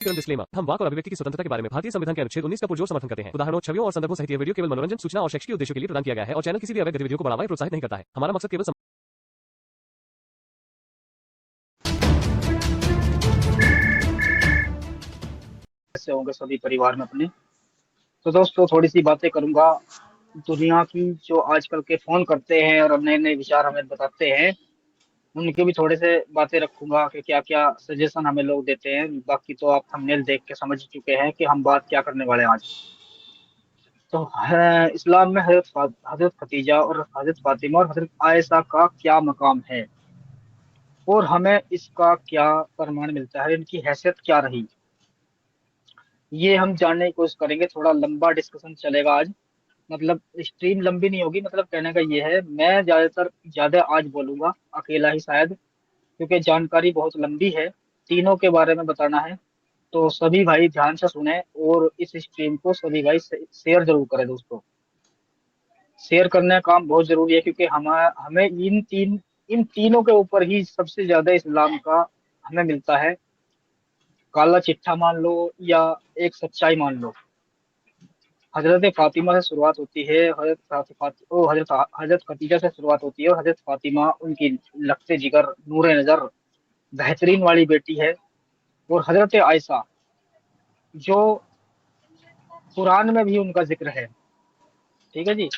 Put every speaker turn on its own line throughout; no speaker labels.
Disclaimer. हम वाक और अभिव्यक्ति की स्वतंत्रता के बारे में भारतीय संविधान के अनुच्छेद 19 का पुरजोर समर्थन करते हैं। उदाहरणों, छवियों और संदर्भों सहित यह वीडियो केवल मनोरंजन, सूचना और शैक्षिक उद्देश्यों के लिए प्रदान किया गया है और चैनल किसी भी अवैध गतिविधियों को बढ़ावा या प्रोत्साहित नहीं करता है। हमारा मकसद केवल
से होंगे सभी परिवार में अपने। तो दोस्तों थोड़ी सी बातें करूंगा दुनिया की, जो आजकल के फोन करते हैं और नए नए विचार हमें बताते हैं, उनकी भी थोड़े से बातें रखूंगा कि क्या क्या सजेशन हमें लोग देते हैं। बाकी तो आप थंबनेल देख के समझ चुके हैं कि हम बात क्या करने वाले हैं आज। तो इस्लाम में हजरत खतीजा और हजरत फातिमा और हजरत आयशा का क्या मकाम है और हमें इसका क्या प्रमाण मिलता है, इनकी हैसियत क्या रही, ये हम जानने की कोशिश करेंगे। थोड़ा लंबा डिस्कशन चलेगा आज, मतलब स्ट्रीम लंबी नहीं होगी। मतलब कहने का ये है, मैं ज्यादा आज बोलूंगा अकेला ही शायद, क्योंकि जानकारी बहुत लंबी है, तीनों के बारे में बताना है। तो सभी भाई ध्यान से सुने और इस स्ट्रीम को सभी भाई शेयर जरूर करें दोस्तों। शेयर करने का काम बहुत जरूरी है, क्योंकि हमें इन तीनों के ऊपर ही सबसे ज्यादा इस्लाम का हमें मिलता है। काला चिट्ठा मान लो या एक सच्चाई मान लो। हजरत फातिमा से शुरुआत होती है, हजरत खतीजा से शुरुआत होती है और हजरत फातिमा उनकी लखते जिगर, नूरे नजर, बेहतरीन वाली बेटी है। और हजरत आयशा, जो कुरान में भी उनका जिक्र है, ठीक है जी।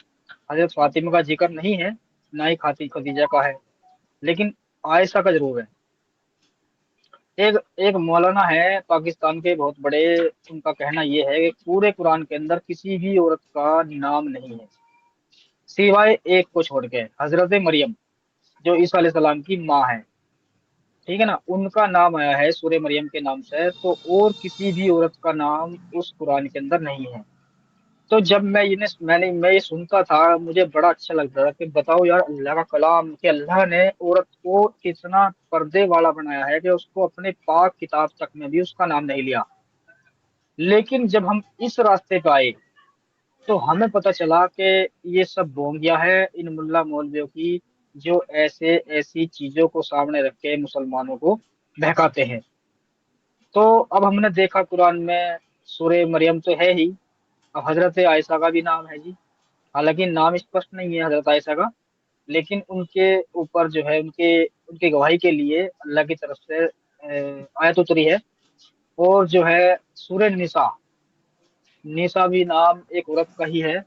हजरत फातिमा का जिक्र नहीं है, ना ही खाती खतीजा का है, लेकिन आयशा का जरूर है। एक एक मौलाना है पाकिस्तान के बहुत बड़े, उनका कहना यह है कि पूरे कुरान के अंदर किसी भी औरत का नाम नहीं है सिवाय एक को छोड़ के, हजरत मरियम, जो ईसा अलैहिस्सलाम की माँ है, ठीक है ना, उनका नाम आया है सूर्य मरियम के नाम से। तो और किसी भी औरत का नाम उस कुरान के अंदर नहीं है। तो जब मैं ये सुनता था, मुझे बड़ा अच्छा लगता था कि बताओ यार, अल्लाह का कलाम, कि अल्लाह ने औरत को इतना पर्दे वाला बनाया है कि उसको अपने पाक किताब तक में भी उसका नाम नहीं लिया। लेकिन जब हम इस रास्ते पे आए, तो हमें पता चला कि ये सब ढोंगिया है इन मुल्ला मौलवियों की, जो ऐसे ऐसी चीजों को सामने रख के मुसलमानों को बहकाते हैं। तो अब हमने देखा कुरान में सूरह मरियम तो है ही, अब हजरत आयशा का भी नाम है जी। हालांकि नाम स्पष्ट नहीं है हजरत आयशा का, लेकिन उनके ऊपर जो है, उनके उनकी गवाही के लिए अल्लाह की तरफ से आयत उतरी है। और जो है सूरह निसा, निसा भी नाम एक औरत का ही है,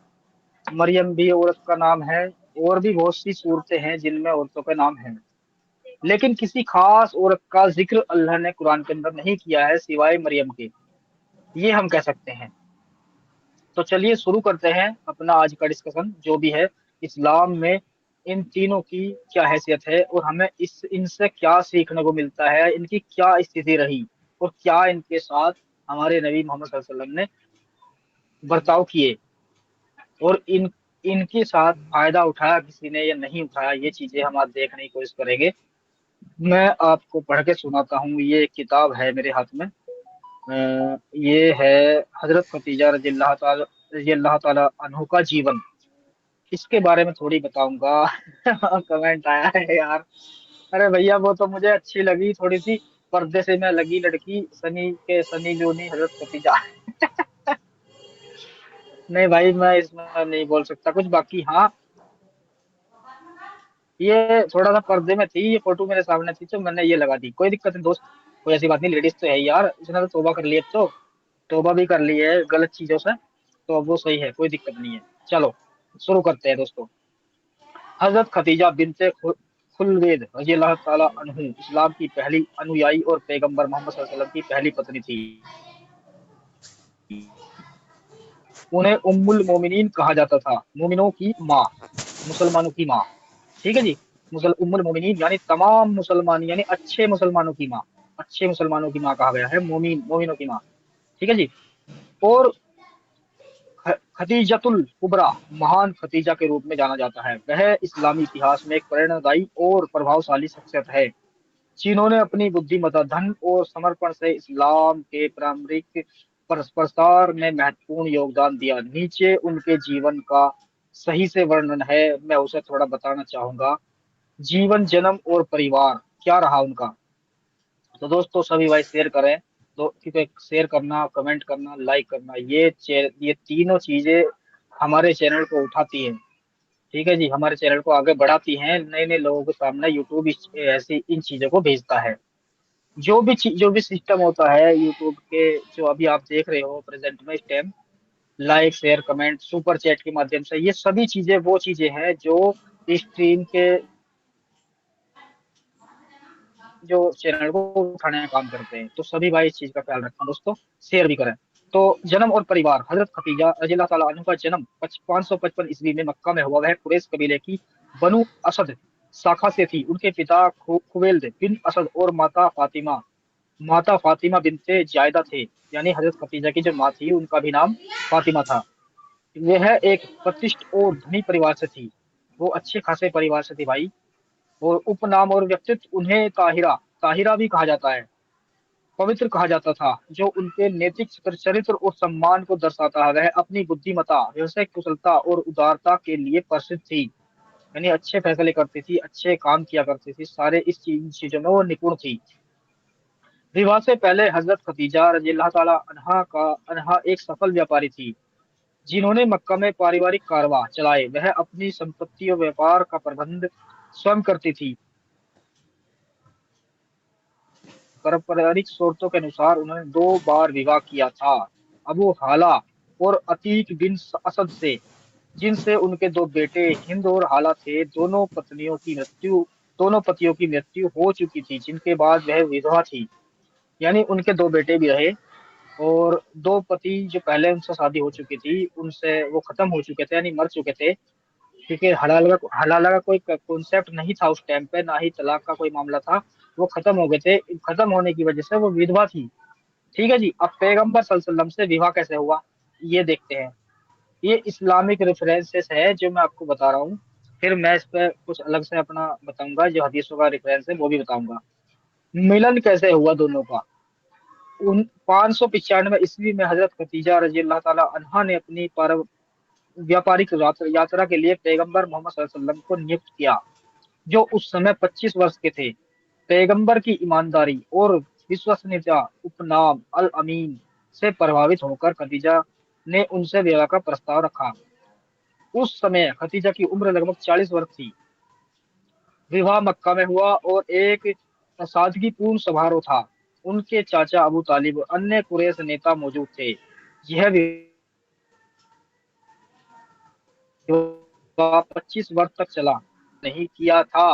मरियम भी औरत का नाम है, और भी बहुत सी सूरतें हैं जिनमें औरतों का नाम है। लेकिन किसी खास औरत का जिक्र अल्लाह ने कुरान के अंदर नहीं किया है सिवाय मरियम के, ये हम कह सकते हैं। तो चलिए शुरू करते हैं अपना आज का डिस्कशन, जो भी है इस्लाम में इन तीनों की क्या हैसियत है और हमें इस इनसे क्या सीखने को मिलता है, इनकी क्या स्थिति रही और क्या इनके साथ हमारे नबी मोहम्मद सल्लल्लाहु अलैहि वसल्लम ने बर्ताव किए, और इनके साथ फायदा उठाया किसी ने या नहीं उठाया, ये चीजें हम आज देखने की कोशिश करेंगे। मैं आपको पढ़ के सुनाता हूँ, ये एक किताब है मेरे हाथ में। ये है हजरत खतीजा रजी अल्लाह ताला अन्हु का जीवन, इसके बारे में थोड़ी बताऊंगा। कमेंट आया है यार, अरे भैया वो तो मुझे अच्छी लगी थोड़ी सी, पर्दे से मैं लगी लड़की, सनी के सनी लियोनी हजरत खतीजा। नहीं भाई, मैं इसमें नहीं बोल सकता कुछ, बाकी हाँ, ये थोड़ा सा पर्दे में थी, ये फोटो मेरे सामने थी तो मैंने ये लगा दी। कोई दिक्कत नहीं दोस्त, कोई ऐसी बात नहीं, लेडीज तो है ही यार, इसने तो तौबा कर ली, अब तो तौबा भी कर ली है गलत चीजों से, तो अब वो सही है, कोई दिक्कत नहीं है। चलो शुरू करते हैं दोस्तों। हजरत खतीजा बिनते खुलवेद रजी अल्लाह ताला अन्हु इस्लाम की पहली अनुयायी और पैगंबर मोहम्मद सल्लल्लाहु अलैहि वसल्लम की पहली पत्नी थी। उन्हें उम्मुल मोमिनीन कहा जाता था, मोमिनों की माँ, मुसलमानों की माँ, ठीक है जी। उम्मुल मोमिनीन यानी तमाम मुसलमान, यानी अच्छे मुसलमानों की माँ, अच्छे मुसलमानों की माँ कहा गया है, मोमिनों की माँ, ठीक है जी। और खतीजतुल कुबरा, महान खतीजा के रूप में जाना जाता है। वह इस्लामी इतिहास में एक प्रेरणादायी और प्रभावशाली शख्सियत है, जिन्होंने अपनी बुद्धिमत्ता, धन और समर्पण से इस्लाम के पारंपरिक प्रसार में महत्वपूर्ण योगदान दिया। नीचे उनके जीवन का सही से वर्णन है, मैं उसे थोड़ा बताना चाहूंगा। जीवन, जन्म और परिवार क्या रहा उनका। तो दोस्तों सभी भाई शेयर करें, ठीक है, शेयर करना, कमेंट करना, लाइक करना, ये तीनों चीजें हमारे चैनल को उठाती है। ठीक है जी, हमारे चैनल को आगे बढ़ाती हैं, नए नए लोगों के सामने यूट्यूब ऐसी इन चीजों को भेजता है। जो भी सिस्टम होता है यूट्यूब के, जो अभी आप देख रहे हो प्रेजेंट में इस time, like share comment super chat के माध्यम से, ये सभी चीजें वो चीजें हैं जो स्ट्रीम के, जो चैनल को उठाने का काम करते हैं। तो सभी भाई इस चीज का ख्याल रखें दोस्तों, शेयर भी करें। तो जन्म और परिवार, हजरत खतीजा रज़ियल्लाहु ताला अन्हा का जन्म 555 ईस्वी में मक्का में हुआ। वह कुरैश कबीले की बनु असद शाखा से थी। उनके पिता खुवैल्द बिन असद और माता फातिमा बिनते जायदा थे। यानी हजरत खतीजा की जो माँ थी उनका भी नाम फातिमा था। वह एक प्रतिष्ठित और धनी परिवार से थी, वो अच्छे खासे परिवार से थी भाई। और उपनाम और व्यक्तित्व, उन्हें ताहिरा ताहिरा भी कहा जाता है, पवित्र कहा जाता था, जो उनके नैतिक चरित्र और सम्मान को दर्शाता है। वह अपनी बुद्धिमत्ता, व्यवसायिक कुशलता और उदारता के लिए प्रसिद्ध थी। यानी अच्छे फैसले करती थी, अच्छे काम किया करती थी, सारे इस चीजों में वो निपुण थी। विवाह से पहले हजरत खतीजा रज़ियल्लाहु ताला अन्हा एक सफल व्यापारी थी, जिन्होंने मक्का में पारिवारिक कारवां चलाए। वह अपनी संपत्ति और व्यापार का प्रबंध स्वयं करती थी। पारंपरिक स्रोतों के अनुसार उन्होंने 2 बार विवाह किया था, अबू हाला और अतीक बिन असद से, जिनसे उनके 2 बेटे हिंद और हाला थे। दोनों पतियों की मृत्यु हो चुकी थी, जिनके बाद वह विधवा थी। यानी उनके 2 बेटे भी रहे, और 2 पति जो पहले उनसे शादी हो चुकी थी उनसे वो खत्म हो चुके थे, यानी मर चुके थे। क्योंकि हलाला का कोई कॉन्सेप्ट नहीं था उस टाइम पे, ना ही तलाक का कोई मामला था। वो खत्म हो गए थे, खत्म होने की वजह से वो विधवा थी। ठीक है जी। अब पैगंबर सल्लल्लाहु अलैहि वसल्लम से विवाह कैसे हुआ, ये देखते हैं। ये इस्लामिक रेफरेंसेस है जो मैं आपको बता रहा हूँ। फिर मैं इस पे कुछ अलग से अपना बताऊंगा, जो हदीसों का रेफरेंस है वो भी बताऊंगा। मिलन कैसे हुआ दोनों का। उन 595 ईस्वी में हजरत खतीजा रज़ियल्लाहु ताला अन्हा ने अपनी व्यापारिक यात्रा के लिए पैगंबर मोहम्मद सल्लल्लाहु अलैहि वसल्लम को नियुक्त किया, जो उस समय 25 वर्ष के थे। पैगंबर की ईमानदारी और विश्वसनीयता, उपनाम अल अमीन से प्रभावित होकर खदीजा ने उनसे विवाह का प्रस्ताव रखा। उस समय खदीजा की उम्र लगभग 40 वर्ष थी। विवाह मक्का में हुआ और एक सादगीपूर्ण समारोह था। उनके चाचा अबू तालिब और अन्य कुरैश नेता मौजूद थे। यह विवाह 25 वर्ष तक चला। नहीं किया था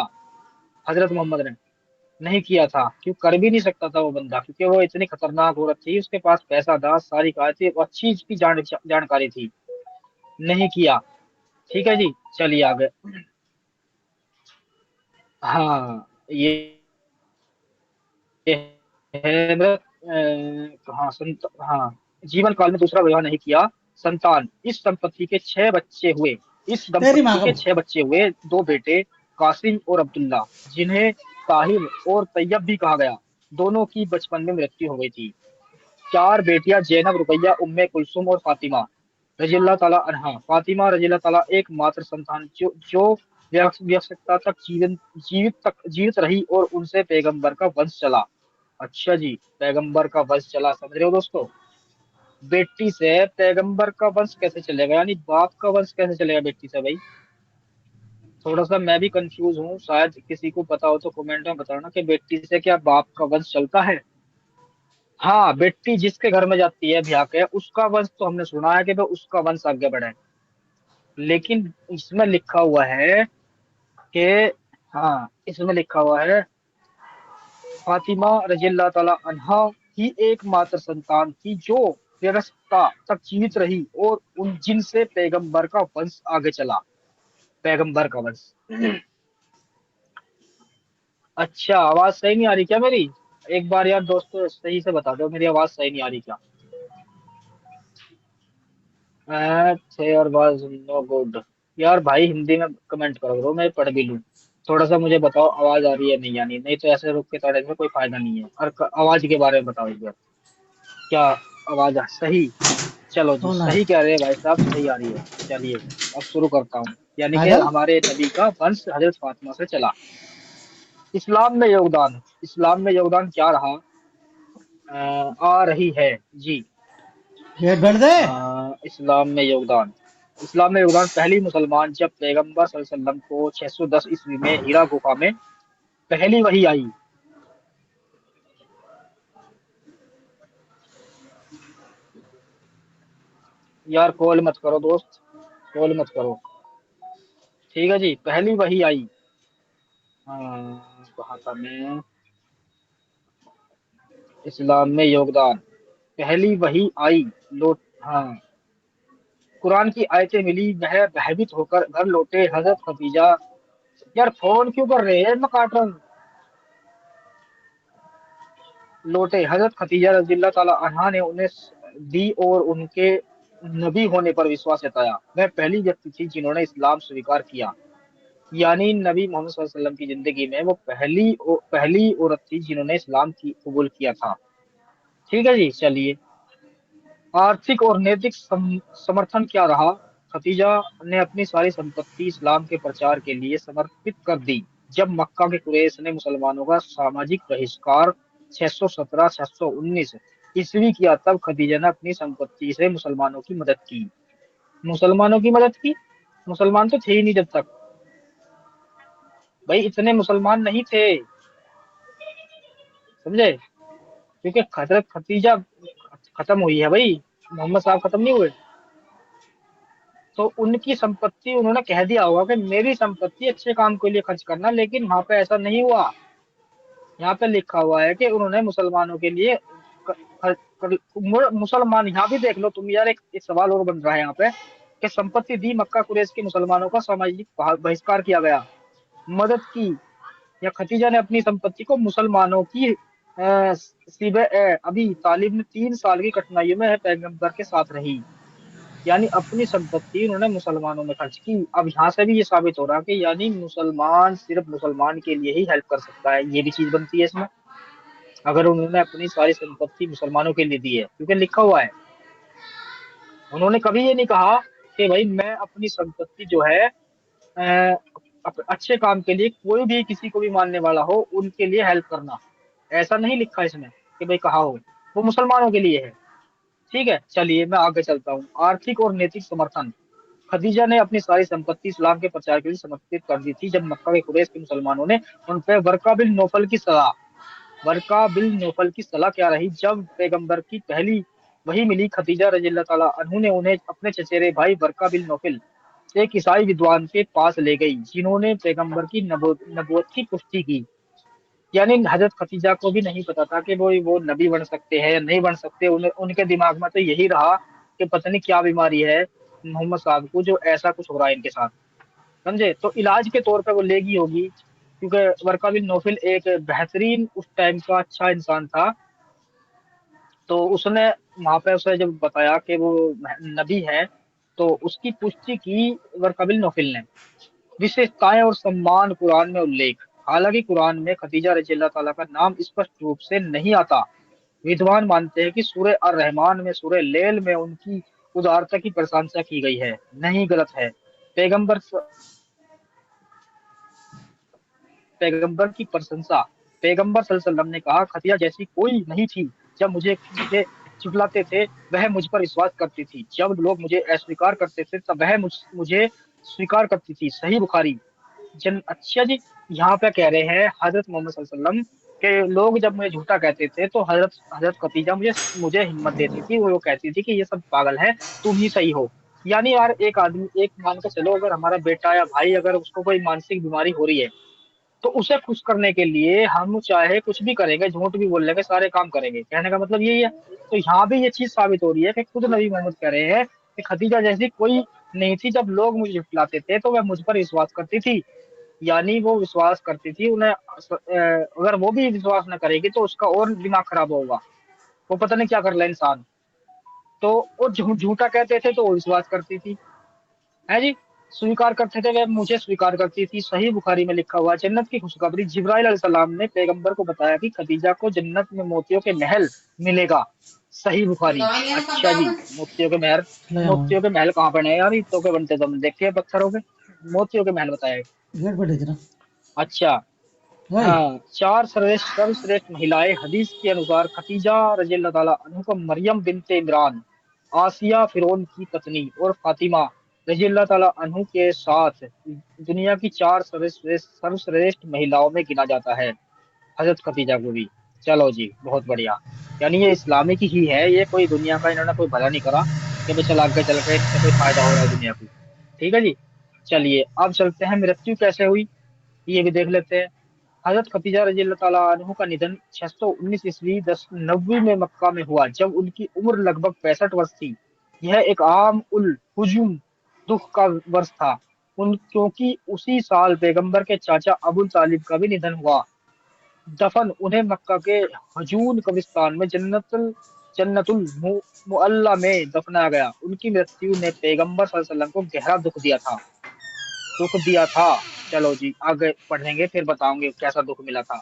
हजरत मोहम्मद ने, नहीं किया था, क्यों कर भी नहीं सकता था वो बंदा, क्योंकि वो इतनी खतरनाक औरत थी, उसके पास पैसा था, सारी कार थी, वो अच्छी इसकी जानकारी थी। नहीं किया। ठीक है जी, चलिए आगे। हाँ, ये है हाँ, जीवन काल में दूसरा विवाह नहीं किया। संतान, इस
तेरी
दंपति
माँ
के
को
6 बच्चे हुए। 2 बेटे कासिम और अब्दुल्ला, जिन्हें ताहिर और तैयब भी कहा गया। दोनों की बचपन में मृत्यु हो गई थी। 4 बेटियां जैनब, रुकैया, उम्मे कुलसुम और फातिमा रजील्ला ताला अन्हा। फातिमा रजील्ला ताला एकमात्र संतान, जो व्यवस्था तक जीवित रही और उनसे पैगंबर का वंश चला। अच्छा जी, पैगंबर का वंश चला, समझ रहे हो दोस्तों। बेटी से पैगंबर का वंश कैसे चलेगा, यानी बाप का वंश कैसे चलेगा बेटी से भाई। थोड़ा सा मैं भी कंफ्यूज हूँ, शायद किसी को पता हो तो कमेंट में बताना कि बेटी से क्या बाप का वंश चलता है। हाँ, बेटी जिसके घर में जाती है ब्याह के, उसका वंश तो हमने सुना है कि भाई उसका वंश आगे बढ़े। लेकिन इसमें लिखा हुआ है कि, हाँ इसमें लिखा हुआ है फातिमा रजील्लाहु ताला अन्हा की एकमात्र संतान थी, जो व्यवस्था तक जीवित रही और उन जिनसे पैगंबर का वंश आगे चला। पैगंबर का वंश। अच्छा, आवाज सही नहीं आ रही क्या मेरी। एक बार यार दोस्तों सही से बता दो, मेरी आवाज सही नहीं आ रही क्या। और वाज नो गुड। यार भाई हिंदी में कमेंट करो, मैं पढ़ भी लूं। थोड़ा सा मुझे बताओ आवाज आ रही है नहीं, यानी नहीं तो ऐसे रुक के तड़े में कोई फायदा नहीं है। और आवाज के बारे में बताओ एक बार, क्या आवाज सही। चलो जी,
सुना
सही कह रहे हैं भाई साहब, सही आ रही है। चलिए अब शुरू करता हूँ। यानी कि
पागल।
हमारे नबी का वंश हजरत फातिमा से चला। इस्लाम में योगदान, इस्लाम में योगदान क्या रहा। आ रही है जी।
गेट बैठ दे।
इस्लाम में योगदान। इस्लाम में योगदान। पहली मुसलमान जब पैगंबर सल्लल्लाहु अलैहि वसल्लम को 610 ईस्वी में हीरा गुफा में पहली वही आई। यार कॉल मत करो दोस्त, कॉल मत करो। ठीक है जी, पहली वही आई। कहा था मैं? इस्लाम में योगदान। पहली वही आई। लो। हाँ। कुरान की आयतें मिली, वह भयभीत होकर घर लौटे हजरत खदीजा। यार फोन क्यों कर रहे हैं, मैं काट रहा हूँ। लौटे हजरत खदीजा रज़ियल्लाहु ताला अन्हा ने उन्हें दी और उनके नबी होने पर विश्वास जताया। वह पहली व्यक्ति थी जिन्होंने इस्लाम स्वीकार किया। यानी नबी मोहम्मद सल्लल्लाहु अलैहि वसल्लम की जिंदगी में वो पहली औरत थी जिन्होंने इस्लाम की कबूल किया था। ठीक है जी, चलिए। आर्थिक और नैतिक समर्थन क्या रहा? खदीजा ने अपनी सारी संपत्ति इस्लाम के प्रचार के लिए समर्पित कर दी। जब मक्का के कुरैश ने मुसलमानों का सामाजिक बहिष्कार 617-619 ईस्वी किया, तब खदीजा ने अपनी संपत्ति से मुसलमानों की मदद की। मुसलमानों की मदद की। मुसलमान तो थे ही नहीं जब तक। भाई इतने मुसलमान नहीं थे, समझे? क्योंकि हजरत खदीजा खत्म हुई है भाई, मोहम्मद साहब खत्म नहीं हुए। तो उनकी संपत्ति उन्होंने कह दिया होगा कि मेरी संपत्ति अच्छे काम के लिए खर्च करना, लेकिन वहां पे ऐसा नहीं हुआ। यहाँ पे लिखा हुआ है कि उन्होंने मुसलमानों के लिए मुसलमान, यहाँ भी देख लो तुम यार, एक सवाल और बन रहा है यहाँ पे कि संपत्ति दी, मक्का कुरैश के मुसलमानों का सामाजिक बहिष्कार किया गया, मदद की। या खदीजा ने अपनी संपत्ति को मुसलमानों की अभी तालिब ने 3 साल की कठिनाइयों में पैगंबर के साथ रही। यानी अपनी संपत्ति उन्होंने मुसलमानों में खर्च की। अब यहाँ से भी ये साबित हो रहा कि यानी मुसलमान सिर्फ मुसलमान के लिए ही हेल्प कर सकता है, ये भी चीज बनती है इसमें, अगर उन्होंने अपनी सारी संपत्ति मुसलमानों के लिए दी है, क्योंकि लिखा हुआ है। उन्होंने कभी ये नहीं कहा कि भाई मैं अपनी संपत्ति जो है अच्छे काम के लिए, कोई भी किसी को भी मानने वाला हो उनके लिए हेल्प करना, ऐसा नहीं लिखा इसमें कि भाई कहा हो। वो मुसलमानों के लिए है। ठीक है, चलिए मैं आगे चलता हूँ। आर्थिक और नैतिक समर्थन। खदीजा ने अपनी सारी संपत्ति इस्लाम के प्रचार के लिए समर्पित कर दी थी। जब मक्का के कुरैश के मुसलमानों ने उन पर वर्का बिल नौफल की सलाह क्या रही? जब पैगंबर की पहली वही मिली, खदीजा रज़ियल्लाहु ताला अन्हु ने उन्हें अपने चचेरे भाई वर्का बिल नौफल एक ईसाई विद्वान के पास ले गई, जिन्होंने पैगंबर की नबूवत की पुष्टि की। यानी हजरत खदीजा को भी नहीं पता था कि वो नबी बन सकते हैं या नहीं बन सकते। उनके दिमाग में तो यही रहा कि पता नहीं क्या बीमारी है मोहम्मद साहब को, जो ऐसा कुछ हो रहा है इनके साथ। समझे? तो इलाज के तौर पे वो लेगी होगी, क्योंकि वर्का बिन नौफल एक बेहतरीन उस टाइम का अच्छा इंसान था। तो उसने वहां पे उसे जब बताया कि वो नबी है, तो उसकी पुष्टि की वर्का बिन नौफल ने। विशेषताएं और सम्मान कुरान में उल्लेख। हालांकि कुरान में खदीजा रज़ियल्लाहु ताला का नाम स्पष्ट रूप से नहीं आता। विद्वान मानते हैं कि सूरह अर रहमान में, सूरह लेल में उनकी उदारता की प्रशंसा की गई है। नहीं, गलत है। पैगंबर पैगंबर की प्रशंसा। पैगंबर सल्लल्लाहु अलैहि वसल्लम ने कहा, खदीजा जैसी कोई नहीं थी। जब मुझे मुझे चुटलाते थे वह मुझ पर विश्वास करती थी, जब लोग मुझे अस्वीकार करते थे तब वह मुझे स्वीकार करती थी। सही बुखारी। अच्छा जी, यहाँ पे कह रहे हैं हजरत मोहम्मद सल्लल्लाहु अलैहि वसल्लम के लोग जब मुझे झूठा कहते थे तो हजरत हजरत खदीजा मुझे मुझे हिम्मत देती थी। वो कहती थी कि ये सब पागल है, तुम ही सही हो। यानी यार एक आदमी, एक मान के चलो, अगर हमारा बेटा या भाई अगर उसको कोई मानसिक बीमारी हो रही है, तो उसे खुश करने के लिए हम चाहे कुछ भी करेंगे, झूठ भी बोल लेंगे, सारे काम करेंगे। कहने का मतलब यही है। तो यहाँ भी ये चीज साबित हो रही है कि खुद नबी मोहम्मद कह रहे हैं कि खदीजा जैसी कोई नहीं थी। जब लोग मुझे झुठलाते थे तो वह मुझ पर विश्वास करती थी। यानी वो विश्वास करती थी। उन्हें अगर वो भी विश्वास न करेगी तो उसका और दिमाग खराब होगा, वो पता नहीं क्या कर ले इंसान। तो वो झूठा कहते थे तो वो विश्वास करती थी, है जी। स्वीकार करते थे, वह मुझे स्वीकार करती थी। सही बुखारी में लिखा हुआ। जन्नत की खुशखबरी। जिब्राइल अलैहिस्सलाम ने पैगंबर को बताया कि खदीजा को जन्नत में मोतियों के महल मिलेगा। सही बुखारी। अच्छा जी, मोतियों के महल।
ले आऊँ।
मोतियों के महल कहाँ बने हैं यार? ईंटों के बनते तुम देखे पत्थरों के? मोतियों के महल बताया है।
गेट बैठ जरा।
अच्छा,
नहीं।
हाँ, चार सर्वश्रेष्ठ महिलाएं हदीस के अनुसार खदीजा रज़ियल्लाहु ताला अन्हा को मरियम बिनते इमरान, आसिया फिरौन की पत्नी और फातिमा रज़ियल्लाहु ताला अन्हु के साथ दुनिया की चार सर्वश्रेष्ठ महिलाओं में गिना जाता है, हजरत खदीजा को भी। चलो जी, बहुत बढ़िया। यानी ये इस्लामी की ही है, ये कोई दुनिया का इन्होंने कोई भला नहीं करा कि भाई चल आगे चल के इससे कोई फायदा हो रहा है दुनिया को। ठीक है जी। चलिए अब चलते हैं मृत्यु कैसे हुई, ये भी देख लेते हैं। हजरत खदीजा रज़ियल्लाहु ताला अन्हा का निधन 619 ईस्वी 1090 में मक्का में हुआ, जब उनकी उम्र लगभग 65 वर्ष थी। यह एक आम उल हुजुम दुख का वर्ष था, उन क्योंकि उसी साल पैगंबर के चाचा अबू तालिब का भी निधन हुआ। दफन उन्हें मक्का के हजून कब्रिस्तान में जन्नतुल मुअल्ला में दफनाया गया। उनकी मृत्यु ने पैगंबर सल्लल्लाहु अलैहि वसल्लम को गहरा दुख दिया था। चलो जी, आगे पढ़ेंगे फिर बताऊंगे कैसा दुख मिला था।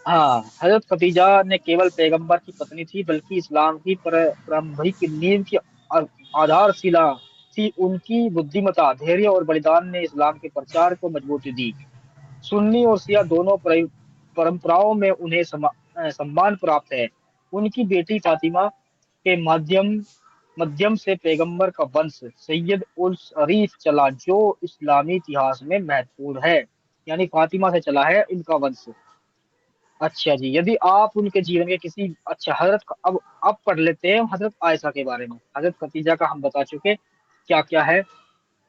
हाँ, हजरत खदीजा ने केवल पैगंबर की पत्नी थी, बल्कि इस्लाम की प्रारंभिक नींव की आ- आधारशिला थी। उनकी बुद्धिमता, धैर्य और बलिदान ने इस्लाम के प्रचार को मजबूती दी। सुन्नी और शिया दोनों परंपराओं में उन्हें सम्मान प्राप्त है। उनकी बेटी फातिमा के माध्यम मध्यम से पैगंबर का वंश सैयद उल शरीफ चला, जो इस्लामी इतिहास में महत्वपूर्ण है। यानी फातिमा से चला है इनका वंश। अच्छा जी, यदि आप उनके जीवन के किसी अच्छा अब पढ़ लेते हैं हजरत आयशा के बारे में। हजरत खदीजा का हम बता चुके क्या क्या है,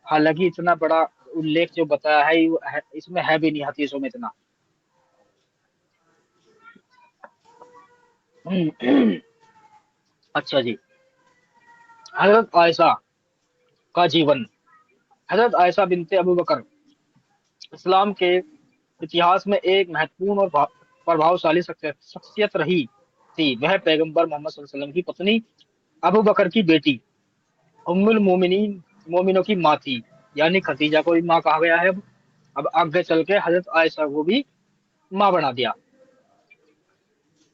हालांकि इतना बड़ा उल्लेख जो बताया है, इसमें है भी नहीं हदीसों में इतना। अच्छा जी, हजरत आयशा का जीवन। हजरत आयशा बिनते अबू बकर इस्लाम के इतिहास में एक महत्वपूर्ण और प्रभावशाली शख्सियत रही थी। वह पैगंबर मोहम्मद सल्लल्लाहु अलैहि वसल्लम की पत्नी, अबू बकर की बेटी, उम्मुल मोमिनीन मोमिनों की माँ थी। यानी खदीजा को भी माँ कहा गया है। अब आगे चल के हजरत आयशा को भी माँ बना दिया।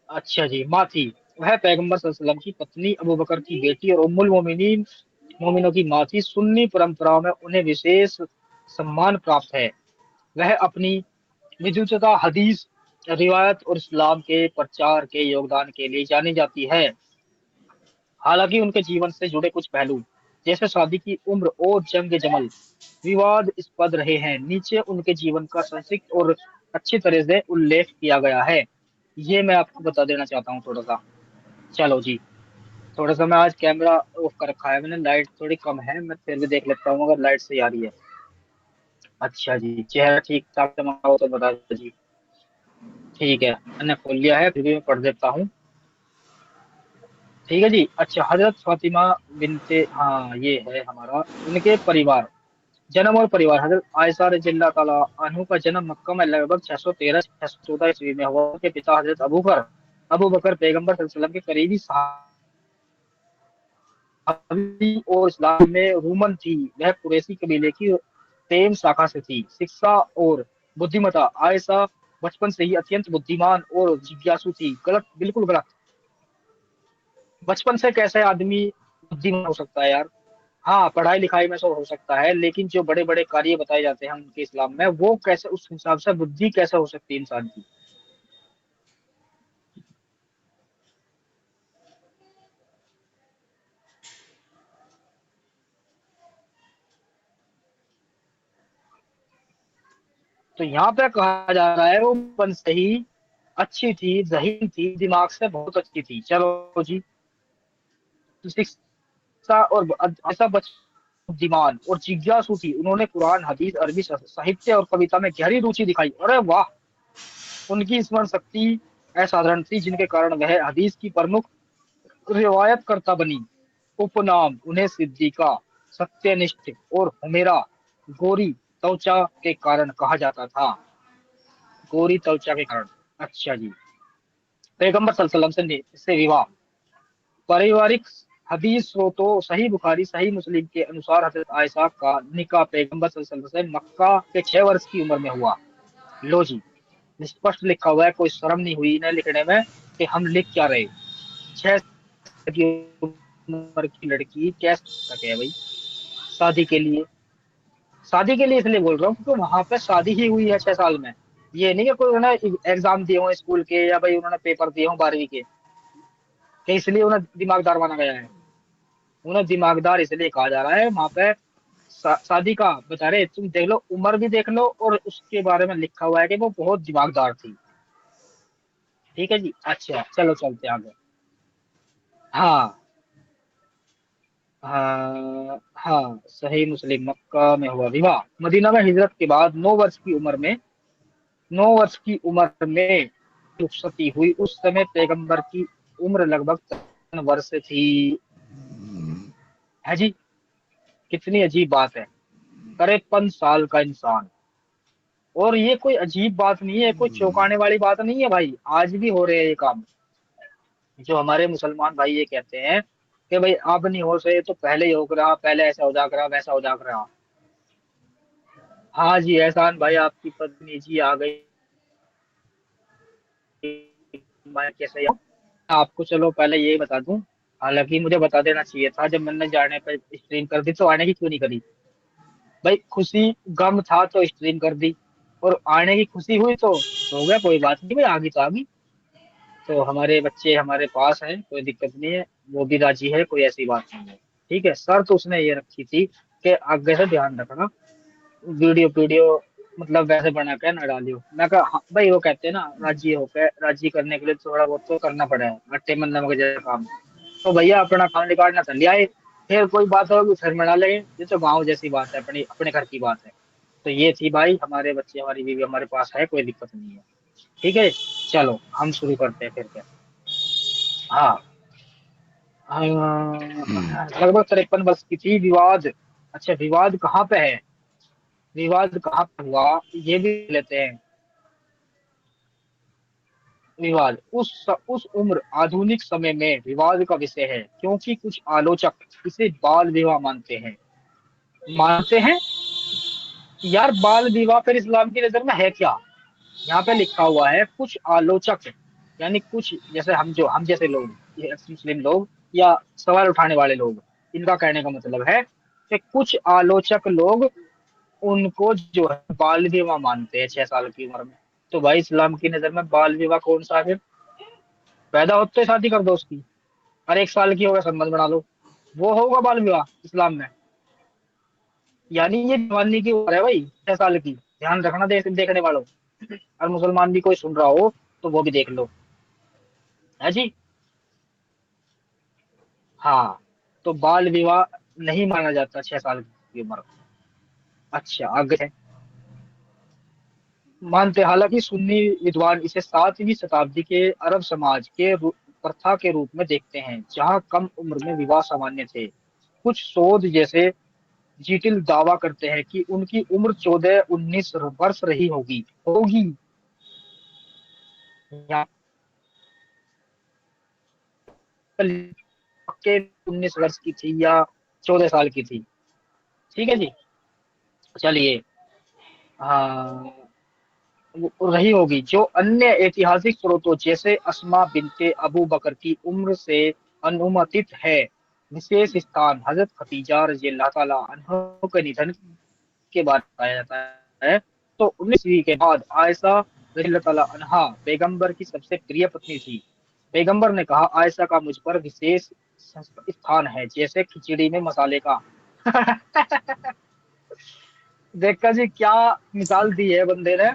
अच्छा जी, माँ थी। वह पैगंबर सल्लल्लाहु अलैहि वसल्लम की पत्नी, अबू बकर की बेटी और उम्मुल मोमिनीन मोमिनों की माँ थी। सुन्नी परंपराओं में उन्हें विशेष सम्मान प्राप्त है। वह अपनी विद्वता, हदीस, रिवायत और इस्लाम के प्रचार के योगदान के लिए जानी जाती है। हालांकि उनके जीवन से जुड़े कुछ पहलू, जैसे शादी की उम्र और जंग जमल, विवादास्पद रहे हैं। नीचे उनके जीवन का संक्षिप्त और अच्छी तरह से उल्लेख किया गया है, ये मैं आपको बता देना चाहता हूँ थोड़ा सा। चलो जी, थोड़ा सा मैं आज कैमरा ऑफ कर रखा है मैंने, लाइट थोड़ी कम है, मैं फिर भी देख लेता हूँ अगर लाइट सही आ रही है। अच्छा जी, चेहरा ठीक ठाक चमका हो तो बता दो जी। ठीक है, मैंने खोल लिया है, फिर भी मैं पढ़ देता हूँ। ठीक है जी। अच्छा, हजरत फातिमा बिनते, हाँ ये है हमारा उनके परिवार, जन्म और परिवार। हजरत आयशा रज़ियल्लाहु ताला अन्हु का जन्म मक्का में लगभग 613 614 ईस्वी में हुआ। उनके पिता हजरत अबू बकर पैगंबर सल्लल्लाहु अलैहि वसल्लम के करीबी सहाबी और इस्लाम में रूमन थी। वह कुरैशी कबीले की तेम शाखा से थी। शिक्षा और बुद्धिमता, आयशा बचपन से ही अत्यंत बुद्धिमान और जिज्ञासु थी। गलत, बिल्कुल गलत। बचपन से कैसे आदमी बुद्धिमान हो सकता है यार? हाँ, पढ़ाई लिखाई में सब हो सकता है, लेकिन जो बड़े बड़े कार्य बताए जाते हैं उनके इस्लाम में, वो कैसे, उस हिसाब से बुद्धि कैसे हो सकती है इंसान की? तो यहाँ पे कहा जा रहा है वो बचपन से ही अच्छी थी, ज़हीन थी, दिमाग से बहुत अच्छी थी। चलो जी, तो शिक्षा और ऐसा बुद्धिमान और जिज्ञासु थी। उन्होंने कुरान, हदीस, अरबी साहित्य और कविता में गहरी रुचि दिखाई। अरे वाह! उनकी स्मरण शक्ति असाधारण थी, जिनके कारण वह हदीस की प्रमुख रिवायत करता बनी। उपनाम उन्हें सिद्दीका, सत्यनिष्ठ और हुमेरा, गोरी त्वचा के कारण कहा जाता था। गोरी त्वचा के कारण। अच्छा जी, पैगंबर सल्लल्लाहु अलैहि वसल्लम से विवाह। पारिवारिक हदीस स्रोतों सही बुखारी, सही मुस्लिम के अनुसार हजरत आयशा का निकाह पैगंबर सल्लल्लाहु अलैहि वसल्लम से मक्का के 6 वर्ष की उम्र में हुआ। लो जी, स्पष्ट लिखा हुआ है, कोई शर्म नहीं हुई इन्हें लिखने में कि हम लिख क्या रहे। 6 की उम्र की लड़की कैसे सके भाई शादी के लिए? शादी के लिए इसलिए बोल रहा हूँ क्योंकि वहां पे शादी ही हुई है 6 साल में। ये नहीं कि कोई उन्होंने एग्जाम दिए हो स्कूल के या भाई उन्होंने पेपर दिए हो 12वीं के, कि इसलिए उन्हें दिमागदार माना गया है। उन्हें दिमागदार इसलिए कहा जा रहा है वहां पे शादी का बता रहे, तुम देख लो उम्र भी देख लो और उसके बारे में लिखा हुआ है कि वो बहुत दिमागदार थी। ठीक है जी, अच्छा चलो चलते आगे। हाँ हाँ हाँ, सही मुस्लिम, मक्का में हुआ विवाह। मदीना में हिजरत के बाद 9 वर्ष की उम्र में, 9 वर्ष की उम्र में रुखसती हुई। उस समय पैगंबर की उम्र लगभग 53 वर्ष थी। है जी, कितनी अजीब बात है। 53 साल का इंसान। और ये कोई अजीब बात नहीं है, कोई चौंकाने वाली बात नहीं है भाई, आज भी हो रहे हैं ये काम। जो हमारे मुसलमान भाई ये कहते हैं कि भाई अब नहीं हो सके तो पहले ही हो रहा, पहले ऐसा हो जा रहा, वैसा हो जा रहा। हाँ जी एहसान भाई, आपकी पत्नी जी आ गई। मैं कैसे हूँ? आपको चलो पहले ये बता दूं, हालांकि मुझे बता देना चाहिए था जब मैंने जाने पर स्ट्रीम कर दी, तो आने की क्यों नहीं करी? भाई खुशी गम था तो स्ट्रीम कर दी, और आने की खुशी हुई तो हो गया, कोई बात नहीं भाई, आ गई तो आ गई। तो हमारे बच्चे हमारे पास हैं, कोई दिक्कत नहीं है, वो भी राजी है, कोई ऐसी बात नहीं है। ठीक है, शर्त उसने ये रखी थी कि आगे से ध्यान रखना, वीडियो वीडियो मतलब वैसे बना के ना डालियो। मैं कहा हाँ भाई, वो कहते हैं ना राजी होकर, राजी करने के लिए थोड़ा बहुत तो करना पड़ा है, अट्टे मन नमक जैसा काम। तो भैया अपना काम निकालना चल लिया है। फिर कोई बात होगी फिर मना लेंगे, ये तो गाँव जैसी बात है, अपनी अपने घर की बात है। तो ये थी भाई, हमारे बच्चे हमारी बीवी हमारे पास है, कोई दिक्कत नहीं है। ठीक है, चलो हम शुरू करते हैं फिर क्या। हाँ लगभग 53 वर्ष की थी। विवाद, अच्छा विवाद कहाँ पे है, विवाद कहाँ पे हुआ ये भी लेते हैं। विवाद उस उम्र आधुनिक समय में विवाद का विषय है, क्योंकि कुछ आलोचक इसे बाल विवाह मानते हैं। मानते हैं यार, बाल विवाह फिर इस्लाम की नजर में है क्या? यहाँ पे लिखा हुआ है कुछ आलोचक, यानी कुछ जैसे हम, जो हम जैसे लोग, ये मुस्लिम लोग या सवाल उठाने वाले लोग, इनका कहने का मतलब है कि कुछ आलोचक लोग उनको जो है बाल विवाह मानते हैं 6 साल की उम्र में। तो भाई इस्लाम की नजर में बाल विवाह कौन सा है? पैदा होते ही शादी कर दो उसकी, और 1 साल की होगा संबंध बना लो, वो होगा बाल विवाह इस्लाम में? यानी ये जवानी की उम्र है भाई 6 साल की, ध्यान रखना देखने वालों। और मुसलमान भी कोई सुन रहा हो तो वो भी देख लो। है जी, हाँ, तो बाल विवाह नहीं माना जाता 6 साल की उम्र। अच्छा आगे है, मानते, हालांकि सुन्नी विद्वान इसे 7वीं शताब्दी के अरब समाज के प्रथा के रूप में देखते हैं, जहां कम उम्र में विवाह सामान्य थे। कुछ शोध जैसे जीटिल दावा करते हैं कि उनकी उम्र 14-19 वर्ष रही होगी होगी या के 19 वर्ष की थी या 14 साल की थी। ठीक है जी, चलिए, हाँ वो रही होगी। जो अन्य ऐतिहासिक स्रोतों जैसे अस्मा बिनते अबू बकर की उम्र से अनुमानित है। विशेष स्थान हजरत खदीजा रजी अल्लाह ताला अन्हा के निधन के बाद पाया जाता है। तो 19वीं के बाद आयशा रजी अल्लाह ताला अन्हा पैगंबर की सबसे प्रिय पत्नी थी। पैगंबर ने कहा आयशा का मुझ पर विशेष स्थान है, जैसे खिचड़ी में मसाले का। देखा जी क्या मिसाल दी है बंदे ने,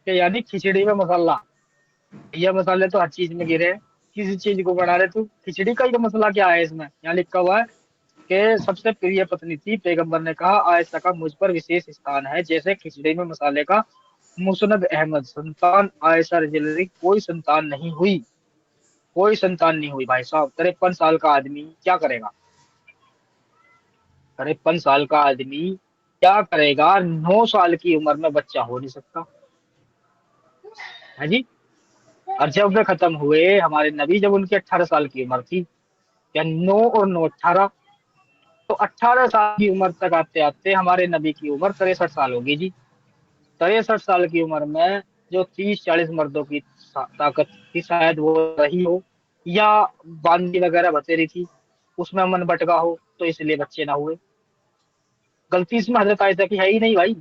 कि यानी खिचड़ी में मसाला, ये मसाले तो हर चीज में गिरे हैं, किसी चीज को बना रहे तू, खिचड़ी का ही मसला क्या है इसमें? यहाँ लिखा हुआ है कि सबसे प्रिय पत्नी थी। पैगंबर ने कहा आयशा का मुझ पर विशेष स्थान है, जैसे खिचड़ी में मसाले का। मुसनद अहमद, संतान आयशा रज़ी अल्लाह की कोई संतान नहीं हुई, कोई संतान नहीं हुई। भाई साहब 53 साल का आदमी क्या करेगा? 53 साल का आदमी क्या करेगा? 9 साल की उम्र में बच्चा हो नहीं सकता। है जी, और जब वे खत्म हुए हमारे नबी, जब उनकी 18 साल की उम्र थी, या 9 और 9 18, तो 18 साल की उम्र तक आते आते हमारे नबी की उम्र 63 साल होगी जी। 63 साल की उम्र में जो 30-40 मर्दों की ताकत थी, शायद वो रही हो, या बांदी वगैरह बतेरी थी, उसमें मन भटका हो, तो इसलिए बच्चे ना हुए। गलती इसमें हजरत आयशा की है ही नहीं भाई।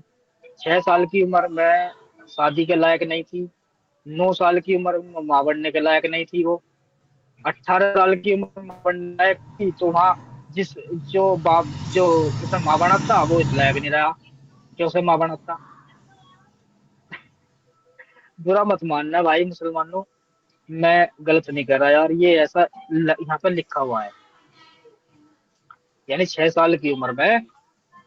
6 साल की उम्र में शादी के लायक नहीं थी। 9 साल की उम्र में माँ बनने के लायक नहीं थी वो। 18 साल की उम्र में माँ बनने लायक थी, तो वहाँ जिस जो बाप जो उसे माँ बना था वो इस लायक नहीं रहा कि उसे माँ बना था। बुरा मत मानना भाई मुसलमानों, मैं गलत नहीं कर रहा यार, ये ऐसा यहाँ पर लिखा हुआ है। यानी 6 साल की उम्र में,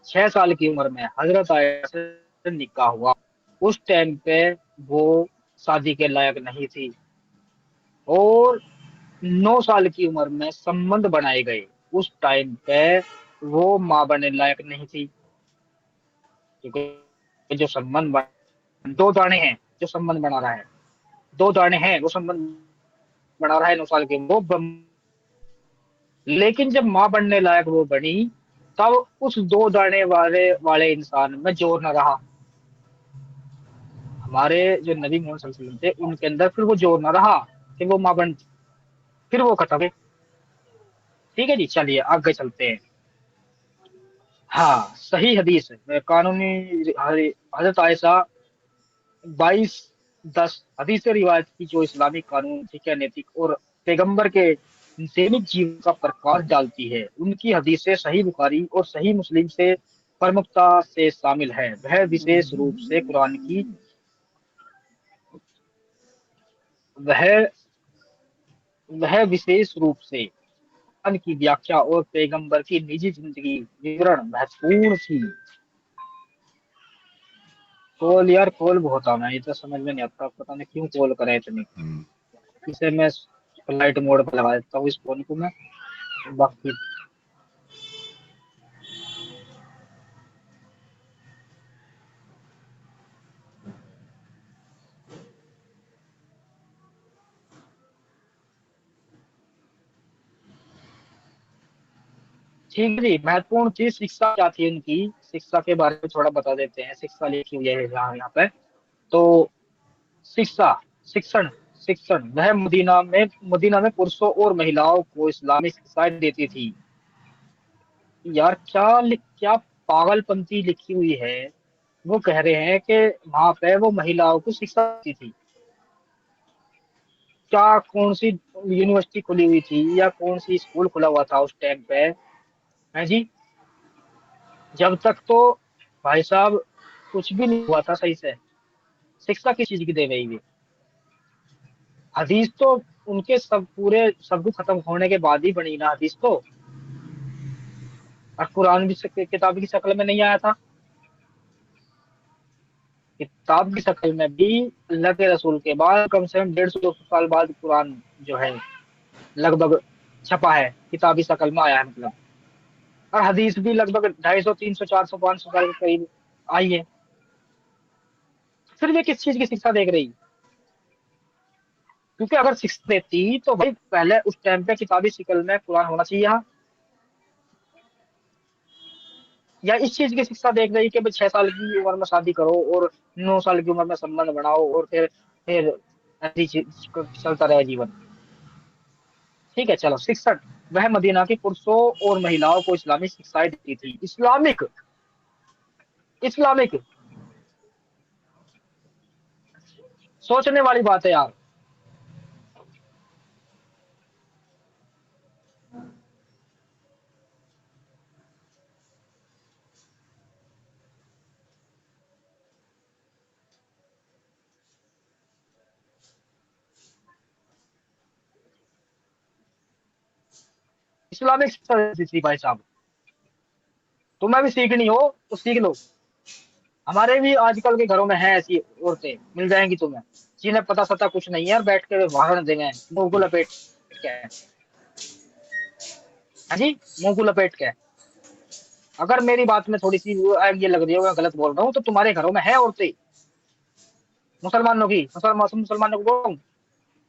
6 साल की उम्र में हजरत आयशा से निकाह हुआ। उस टाइम पे वो शादी के लायक नहीं थी। और 9 साल की उम्र में संबंध बनाए गए। उस टाइम पे वो माँ बनने लायक नहीं थी, क्योंकि जो संबंध दो दाने हैं, जो संबंध बना रहा है, दो दाने हैं वो संबंध बना रहा है 9 साल के वो लेकिन जब माँ बनने लायक वो बनी, तब उस दो दाने वाले वाले इंसान में जोर न रहा। हमारे जो नबी मोहम्मद सल्लल्लाहु अलैहि वसल्लम थे उनके अंदर फिर वो जोर न रहा कि वो माँ बन, फिर वो खत्म है। ठीक है जी, चलिए आगे चलते हैं। हाँ, सही हदीस है कानूनी हजरत आयशा 22:10 हदीस से रिवायत की, जो इस्लामिक कानून, ठीक है, नैतिक और पैगंबर के दैनिक जीवन का प्रकाश डालती है। उनकी हदीसें सही बुखारी और सही मुस्लिम से प्रमुखता से शामिल है। वह वह विशेष रूप से कुरान की व्याख्या और पैगंबर की निजी जिंदगी विवरण महत्वपूर्ण थी। कॉल यार, कॉल बहुत आना है, ये तो समझ में नहीं आता, पता नहीं क्यों कॉल करे इतनी। इसे मैं फ्लाइट मोड पर लगा देता हूँ इस फोन को मैं। बाकी ठीक है जी, महत्वपूर्ण चीज शिक्षा क्या थी उनकी, शिक्षा के बारे में थोड़ा बता देते हैं। शिक्षा लिखी हुई है यहाँ पे। तो शिक्षा, शिक्षण, शिक्षण वह मदीना में पुरुषों और महिलाओं को इस्लामी शिक्षाएं देती थी। यार क्या पागलपंती लिखी हुई है। वो कह रहे हैं कि वहां पे वो महिलाओं को शिक्षा देती थी। क्या कौन सी यूनिवर्सिटी खुली हुई थी या कौन सी स्कूल खुला हुआ था उस टाइम पे, है जी? जब तक तो भाई साहब कुछ भी नहीं हुआ था सही से। शिक्षा किस चीज की दे रही है? हदीस तो उनके सब कुछ खत्म होने के बाद ही बनी ना हदीस तो। और कुरान भी किताब की शक्ल में नहीं आया था। किताब की शक्ल में भी अल्लाह के रसूल के बाद कम से कम 150-200 साल बाद कुरान जो है लगभग छपा है, किताबी शक्ल में आया है मतलब। और हदीस भी लगभग 250, 300, 400, 500 साल के करीब आई है। फिर ये किस चीज की शिक्षा देख रही? क्योंकि अगर शिक्षा देती तो भाई पहले उस टाइम पे किताबी शक्ल में कुरान होना चाहिए यहाँ। या इस चीज की शिक्षा देख रही कि भाई 6 साल की उम्र में शादी करो और 9 साल की उम्र में संबंध बनाओ और फिर ऐसी चीज चलता रहे जीवन। ठीक है, चलो शिक्षण वह मदीना के पुरुषों और महिलाओं को इस्लामी शिक्षाएं देती थी। इस्लामिक, इस्लामिक, सोचने वाली बात है यार। इस्लामिक शिक्षा देती थी भाई साहब। तुम्हें भी सीखनी हो तो सीख लो। हमारे भी आजकल के घरों में है ऐसी औरतें, मिल जाएंगी तुम्हें, जिन्हें पता सता कुछ नहीं है और बैठ के भाषण देंगे मुंह को लपेट के। हाँ जी, मुंह को लपेट के। अगर मेरी बात में थोड़ी सी ये लग रही है मैं गलत बोल रहा हूँ तो तुम्हारे घरों में है औरतें, मुसलमानों की, मुसलमानों को बोल रहा हूँ,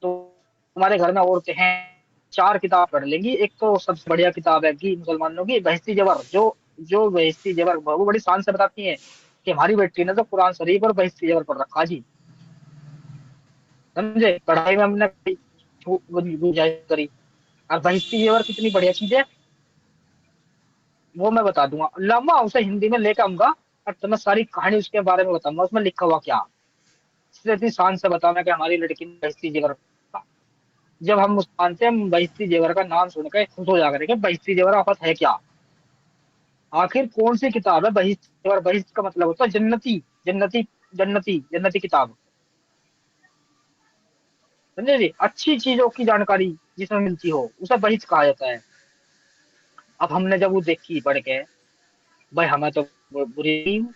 तो तुम्हारे घर में औरतें हैं। 4 किताब पढ़ लेंगी। एक तो सबसे बढ़िया किताब है कि मुसलमानों की बहस्ती जबर, जो जो बहस्ती जबर वो बड़ी शान से बताती है कि हमारी बेटी ने तो कुरान शरीफ और बहस्ती जबर पढ़ रखा जी। समझे? पढ़ाई में हमने गुंजाइश करी। और बहस्ती जेवर कितनी बढ़िया चीज है। वो मैं बता दूंगा, लम्बा उसे हिंदी में लेकर आऊंगा और तुम्हें सारी कहानी उसके बारे में बताऊंगा, उसमें लिखा हुआ क्या। इसलिए इतनी शान से बताना कि हमारी लड़की ने बहिस्ती जेवर का। जब हम मुस्कान से हम बहिस्ती जेवर का नाम सुन के खुश हो जाकर के बहिस्ती जेवर आफत है क्या, आखिर कौन सी किताब है बहिस्ती जेवर। बहिस्त का मतलब होता है जन्नती, जन्नती, जन्नती, जन्नती किताब, समझे जी। अच्छी चीजों की जानकारी जिसमें मिलती हो उसे बहिस्त कहा जाता है। अब हमने जब वो देखी पढ़ के, भाई हमें तो बुरी,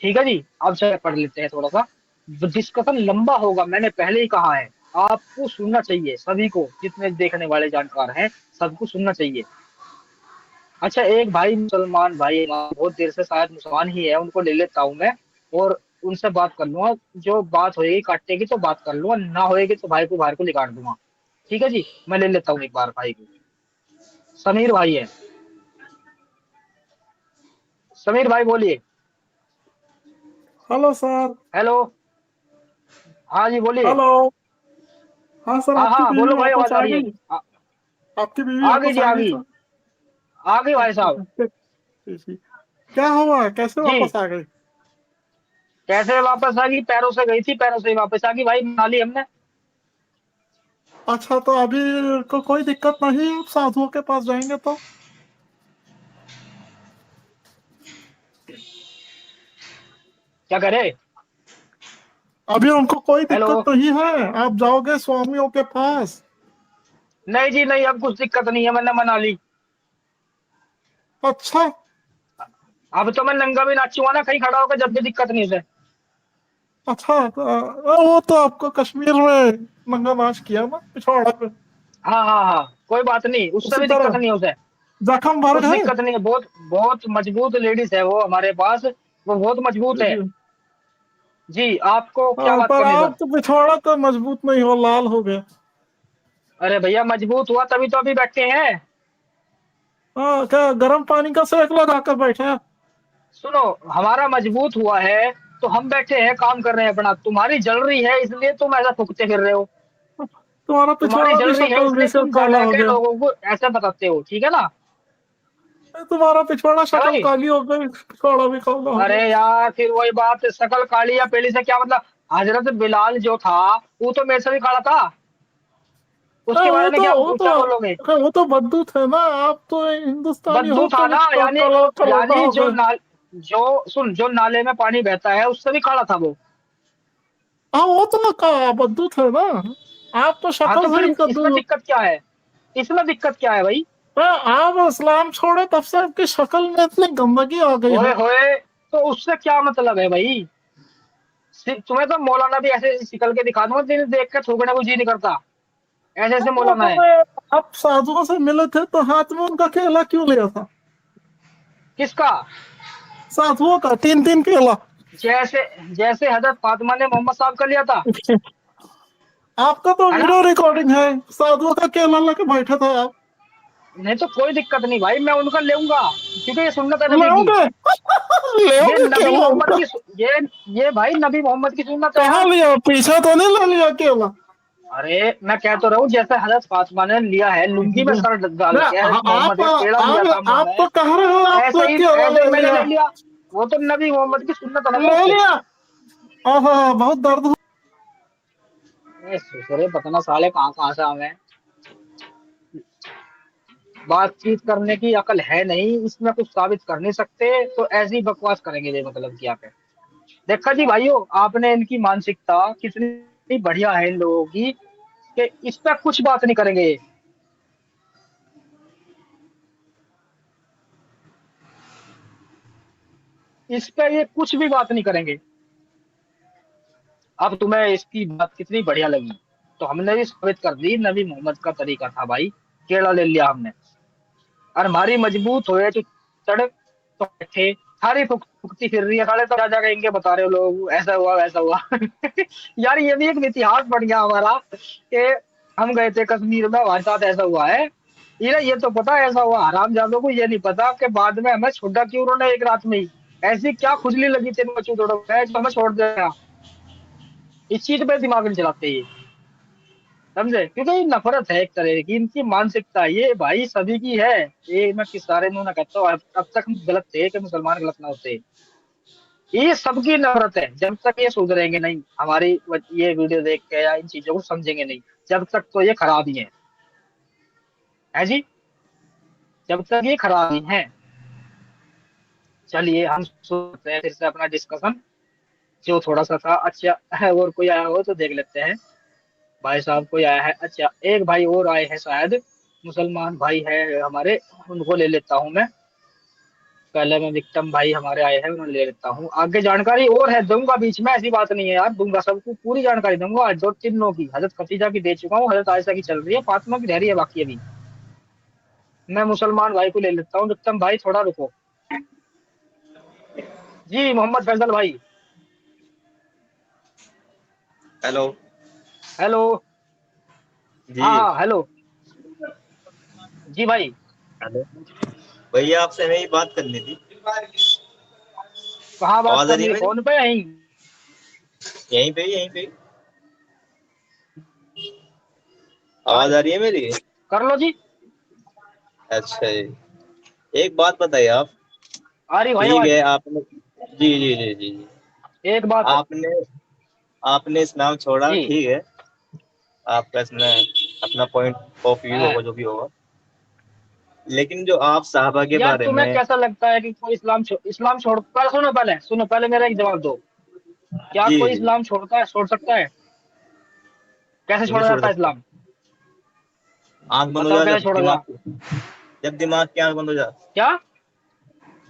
ठीक है जी। अब चलो पढ़ लेते हैं थोड़ा सा। डिस्कशन लंबा होगा, मैंने पहले ही कहा है। आपको सुनना चाहिए, सभी को, जितने देखने वाले जानकार हैं सबको सुनना चाहिए। अच्छा, एक भाई मुसलमान भाई हमारा, बहुत देर से शायद मुसलमान ही है, उनको ले लेता हूँ मैं और उनसे बात कर लूंगा। जो बात होएगी काटेगी तो बात कर लूंगा, ना होएगी तो भाई को बाहर को निकाल दूंगा। ठीक है जी, मैं ले लेता हूँ एक बार भाई को। समीर भाई है, समीर भाई बोलिए।
Hello sir.
हेलो, हाँ जी बोलिए।
हेलो। हाँ सर,
हाँ
आपकी
हाँ
बीवी
बोलो भाई,
वापस
आवाज आ
आ
रही है।
गई। आपकी बीवी
आ गई
वापस
जी,
आ
आ
गई
गई,
सर।
आ गई भाई
अच्छा
साहब।
अच्छा, ठीक। क्या हुआ, कैसे
जी,
वापस आ गई?
कैसे वापस आ गई, पैरों से गई थी, पैरों से ही वापस आ गई भाई, मना ली हमने।
अच्छा, तो अभी कोई दिक्कत नहीं, आप साधुओं के पास जाएंगे तो?
क्या करे।
अभी उनको कोई
हेलो,
दिक्कत नहीं है, आप जाओगे स्वामियों के पास।
नहीं जी नहीं, अब कुछ दिक्कत नहीं है, मैंने मना ली।
अच्छा।
अब तो मैं नंगा भी नाचूंगा ना कहीं खड़ा होकर, जब भी दिक्कत नहीं उसे।
अच्छा तो, वो तो आपको कश्मीर में नंगा नाच किया ना पिछवाड़ा पे।
हाँ हाँ हाँ, कोई बात नहीं, उससे
उसी
भी दिक्कत
तरह
नहीं है उसे।
जख्म भर
कुछ
गए।
दिक्कत नहीं है, बहुत बहुत मजबूत लेडीज है वो हमारे पास, वो बहुत मजबूत है।
जी।
जी, आपको क्या बात
पर
करनी
आप
सर।
तो पिछवाड़ा तो मजबूत नहीं हो, लाल हो गया।
अरे भैया, मजबूत हुआ तभी तो अभी बैठे हैं।
हाँ, क्या गर्म पानी का सेक लगा कर बैठे हैं?
सुनो, हमारा मजबूत हुआ है तो हम बैठे हैं, काम कर रहे हैं अपना। तुम्हारी जल रही है इसलिए तुम ऐसा फूकते फिर रहे हो।
तुम्हारा
तुम्हारी
पिछवाड़ा
जल
भी
रही है
शक्ल भी
इसलिए
से
तुम जा
काला हो
जाके
गया।
लोगों को ऐसे बताते हो, ठीक है ना।
तुम्हारा पिछवाड़ा
है
शक्ल
भाई।
काली हो गई, पिछवाड़ा भी काला हो
अरे
गया।
यार, फिर वही बात, शकल काली या पीली से क्या मतलब। हजरत बिलाल जो था वो तो मेरे से भी काला था,
हाँ,
उसके बारे में क्या क्या बोलोगे।
वो तो बद्दू थे ना, आप तो हिंदुस्तानी
बद्दू
हो
था
के भी
ना, यानी
काला कलौटा
यानी
हो गए।
जो सुन, जो नाले में पानी बहता है उससे भी काला था वो।
हाँ, वो तो का बद्दू थे ना। आप तो
हाँ,
शक्ल
तो
से
फिर
ही
इसमें
कद्दू।
दिक्कत क्या है, इसमें दिक्कत क्या है भाई।
आप इस्लाम छोड़े तब से आपकी शक्ल में इतनी गंदगी आ गई
ओए
है।
होए, तो उससे क्या मतलब है भाई। तुम्हें तो मौलाना भी ऐसे निकल के दिखा दूंगा, जिन्हें देख कर थूकने को जी नहीं करता, ऐसे ऐसे
वो
मौलाना
तो
है।
आप साधुओं से मिले थे तो हाथ में उनका केला क्यों लिया था?
किसका।
साधुओं का 3-3 केला।
जैसे जैसे हजरत फातिमा ने मोहम्मद साहब का लिया था,
आपका तो
है ना।
वीडियो रिकॉर्डिंग है, साधुओं का केला लेके बैठे थे आप।
नहीं तो कोई दिक्कत नहीं भाई, मैं उनका लेऊंगा, क्योंकि ये सुन्नत है नबी की।
लोगे?
ये
लोगे
नबी
केला
मोहम्मद
उनका?
की ये भाई नबी मोहम्मद की सुन्नत है
कहाँ
यार।
लिया, पीछे तो नहीं ले लिया केला?
अरे मैं कह तो रहा हूँ, जैसे हजरत फातिमा ने लिया है लुंगी में सर डाल
ना,
के, हजरत मोहम्मद
आप
का केड़ा लिया था मुंह
आप
में,
तो कह रहे हो आप
ऐसे ही
केला
ऐसे
ले
ही मैंने
लिया।
ले लिया। वो तो नबी मोहम्मद की सुन्नत है ना
ले
दोस्त।
लिया। ओहो, बहुत दर्द हुआ।
ससुरे पता साले कहाँ कहाँ से आ गए। बातचीत करने की अकल है नहीं, इसमें कुछ साबित कर नहीं सकते, तो ऐसी बकवास करेंगे ये मतलब क्या पे। देखा जी भाइयों, आपने इनकी मानसिकता कितनी बढ़िया है इन लोगों की, कि इस पर कुछ बात नहीं करेंगे ये। इस पे ये कुछ भी बात नहीं करेंगे। अब तुम्हें इसकी बात कितनी बढ़िया लगी, तो हमने भी साबित कर दी, नबी मोहम्मद का तरीका था भाई, केड़ा ले लिया हमने। और हमारी मजबूत हुए तो चढ़ तो बैठे, सारी फुकती फिर रही है साले, तो जा इनके बता रहे हो लोग ऐसा हुआ वैसा हुआ। यार ये भी एक इतिहास बढ़ गया हमारा, कि हम गए थे कश्मीर में, हमारे साथ ऐसा हुआ है। ये तो पता है ऐसा हुआ, हरामजादों को ये नहीं पता कि बाद में हमें छोड़ा क्यों उन्होंने एक रात में ही। ऐसी क्या खुजली लगी तेरे बच्चों थोड़ा जो हमें छोड़ दिया। इस चीज पे दिमाग नहीं चलाते ये। समझे, क्योंकि ये नफरत है एक तरह की, इनकी मानसिकता ये भाई सभी की है। ये मैं किस सारे मुंह ना कहता हूँ, अब तक हम गलत थे कि मुसलमान गलत ना होते। ये सबकी नफरत है, जब तक ये सुधरेंगे नहीं, हमारी ये वीडियो देख के या इन चीजों को समझेंगे नहीं, जब तक तो ये खराब ही है जी, जब तक ये खराब ही है। चलिए हम सुनते हैं फिर से अपना डिस्कशन, जो थोड़ा सा था अच्छा है। और कोई आया हो तो देख लेते हैं। भाई साहब कोई आया है, अच्छा एक भाई और आए हैं शायद, मुसलमान भाई है हमारे, उनको ले लेता हूँ मैं। पहले मैं विक्टम भाई हमारे आए हैं, उन्हें ले लेता हूँ। आगे जानकारी और है, दूंगा बीच में, ऐसी बात नहीं है यार, दूंगा सबको पूरी जानकारी दूंगा। आज दो तीनों की, हजरत खतीजा की दे चुका हूँ, हजरत आयशा की चल रही है, फातिमा की रह रही है बाकी अभी। मैं मुसलमान भाई को ले लेता हूँ। विक्टम भाई थोड़ा रुको जी। मोहम्मद फैजल भाई,
हेलो
हेलो।
जी।
हाँ हाँ हेलो जी भाई।
हेलो भैया, आपसे मेरी बात करनी थी।
कहाँ बात
आवाज आ रही
करनी
है
है,
मेरी?
फोन पे यहीं?
यहीं पे।
हाँ
आवाज आ रही है मेरी?
कर लो जी।
अच्छा जी। एक बात बताइए आप।
आ रही भाई
ठीक
आवाज।
है आपने, जी।
एक बात
आपने आपने इस्लाम छोड़ा,
जी।
ठीक है। आपका इसमें अपना पॉइंट ऑफ व्यू
हाँ।
होगा जो भी होगा, लेकिन जो आप साहबा के
यार
बारे
तुम्हें
में।
कैसा लगता है कि कोई इस्लाम छोड़, पहले सुनो, पहले मेरा एक जवाब दो। क्या
जी
कोई
जी।
इस्लाम छोड़ सकता है? कैसे
क्यों नहीं
छोड़ा
छोड़
जाता है
सकता?
इस्लाम?
आंख बंद हो
बताओ
जाए
कैसे
जब
छोड़ा जा।
दिमाग, जब दिमाग की आंख बंद हो जाए,
क्या?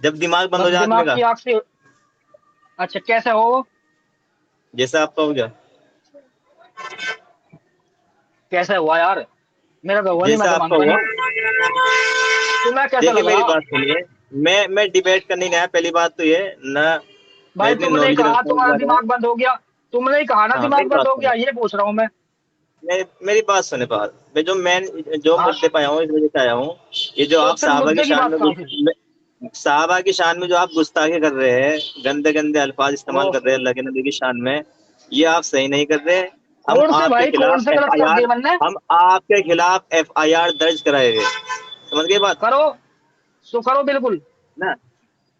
जब दिमाग बंद हो जाए आदमी
दिमाग
का।
की आंख से? अच्छा कैसे हो वो?
जैसे आपका हो गया,
कैसे हुआ यार? मेरा तो हुआ नहीं,
जैसे
मैं तो
आपका
मानता
हुआ।
नहीं। तुम्हें कैसे
देखिए
लग
मेरी
रहा?
बात सुनिए। मैं डिबेट करने नहीं आया, पहली बात तो ये ना। मैं
भाई
इतनी
तुमने ही
नॉलेज
कहा
रखता हूँ इस
तुम्हारा
बारे में।
दिमाग बंद हो गया। तुमने ही कहा ना
हाँ
दिमाग
मेरी
बंद
बात
हो
सुनो,
गया, ये पूछ रहा हूँ मैं।
मेरी बात सुने बात। मैं जो
हाँ
मुद्दे पे आया हूँ, इस वजह से आया हूँ। ये जो
तो
आप
फिर
साहबा की
मुद्दे की
शान
बात
में
करो फिर।
साहबा की शान में जो आप गुस्ताखी कर रहे हैं, गंदे गंदे अल्फाज इस्तेमाल कर
ओह,
रहे हैं अल्लाह के नबी की शान में, ये आप सही नहीं कर रहे। हम
कौन से
आपके
भाई, कौन
खिलाफ
से
एफ
गलत
आई
कर दिए
आर
मैंने?
हम आपके खिलाफ FIR दर्ज कराएंगे। समझ गए बात
करो, सो करो बिल्कुल।
ना?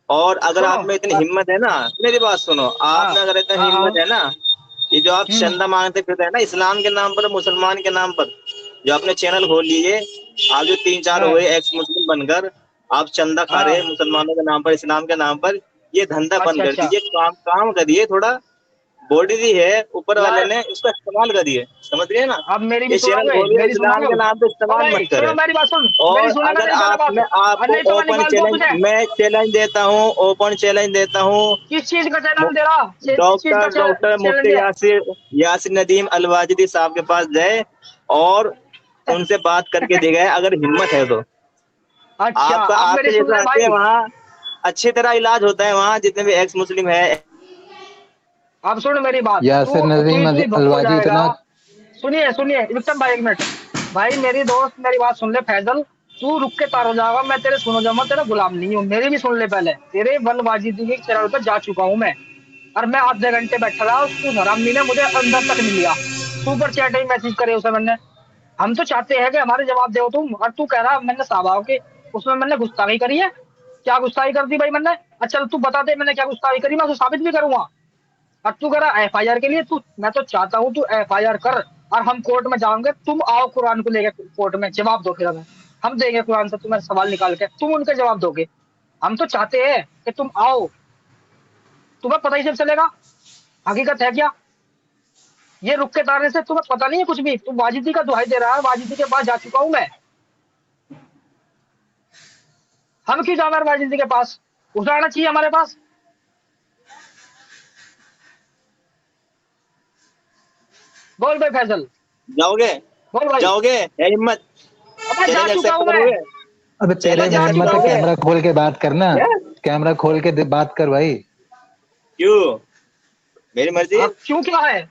और अगर
सुनो
आप में इतनी हिम्मत है ना, मेरी बात सुनो,
हाँ
आप में अगर इतना
हाँ हाँ।
हिम्मत है ना, ये जो आप
हम्म।
चंदा मांगते फिरते हैं ना इस्लाम के नाम पर, मुसलमान के नाम पर, जो आपने चैनल खोल लिए, आप जो 3-4
हाँ
हुए एक्स मुस्लिम बनकर, आप चंदा खा रहे हैं
हाँ।
मुसलमानों के नाम पर, इस्लाम के नाम पर। ये धंधा बंद
अच्छा
कर
अच्छा।
दीजिए, काम काम करिए थोड़ा। बॉडी दी है ऊपर वाले
यार
ने, उसका इस्तेमाल करिए। समझ गए ना?
अब मेरी भी
ये चैनल
सुनोगे,
खोलिए,
मेरी
इस्लाम
सुनोगे?
के नाम पे
ओ
इस्तेमाल मत
भाई सुनो
करें।
मेरी बात सुन। मेरी
और
सुनेगा
अगर
नहीं पहले बात,
आपने
और
आपको
नहीं तो मैं
ओपन
निकाल दूंगा
चैलेंज,
तुझे।
मैं चैलेंज देता हूँ, ओपन चैलेंज देता हूँ।
किस चीज का चैनल दे रहा? किस चीज का
डॉक्टर डॉक्टर
चैलेंज
मुफ्ती
है?
यासिर नदीम अलवाजिदी साहब के पास जाए और उनसे बात करके दिखाए, अगर हिम्मत है तो।
अच्छा
आपका
अब
आपके
मेरी सुन
जैसे
ले
आते हैं
भाई।
वहाँ, अच्छी तरह इलाज होता है वहाँ, जितने भी एक्स मुस्लिम है।
अब सुन मेरी बात,
यासिर नदीम
तू ही भक हो
अलवाजी
जाएगा।
इतना।
सुनिए सुनिए विक्रम भाई, एक मिनट। भाई मेरी दोस्त मेरी बात सुन ले फैजल। तू रुक के तार हो जाएगा, मैं तेरे सुनो जाऊंगा, तेरा गुलाम नहीं हूँ। मेरी भी सुन ले पहले, तेरे बलवाजिदी के चैनल पर जा चुका हूँ मैं। और मैं आधे घंटे बैठा रहा, उस हरामी ने मुझे अंदर तक नहीं लिया। सुपर चैट ही मैसेज करे उसे मैंने। हम तो चाहते हैं कि हमारे जवाब दो तुम, और तू कह रहा मैंने साहबाओं के उसमें मैंने गुस्ताखी करी है। क्या गुस्ताखी कर दी भाई मैंने? अच्छा तू बता दे मैंने क्या गुस्ताखी करी, मैं उसे साबित भी करूंगा। और तू कह रहा FIR के लिए, तू मैं तो चाहता हूँ तू FIR कर। और हम कोर्ट में जाओगे, तुम आओ कुरान को लेकर कोर्ट में, जवाब दो फिर हमें। हम देंगे कुरान से तुम्हें सवाल निकाल के, तुम उनके जवाब दोगे। हम तो चाहते हैं कि तुम आओ। तुम्हें पता ही सब चलेगा हकीकत है क्या। ये रुक के तारने से तुम्हें पता नहीं है कुछ भी। तुम वाजिदी का दुहाई दे रहा है, वाजिदी के पास जा चुका हूं मैं। हम क्यों जाना वाजिदी के पास? उसे आना चाहिए हमारे पास। बोल भाई फैजल।
जाओगे?
बोल भाई।
जाओगे है हिम्मत?
अबे जा
चैलेंज
चुका
एक्सेप्ट
हूं मैं।
करोगे?
अबे तेरे
अबे
चैलेंज
में
जा
एक्सेप्ट
हिम्मत
चुका
है,
हूं।
करोगे?
कैमरा खोल के बात करना।
हैं?
कैमरा खोल के बात कर भाई।
क्यों? मेरी मर्जी है।
हाँ क्यों क्या है?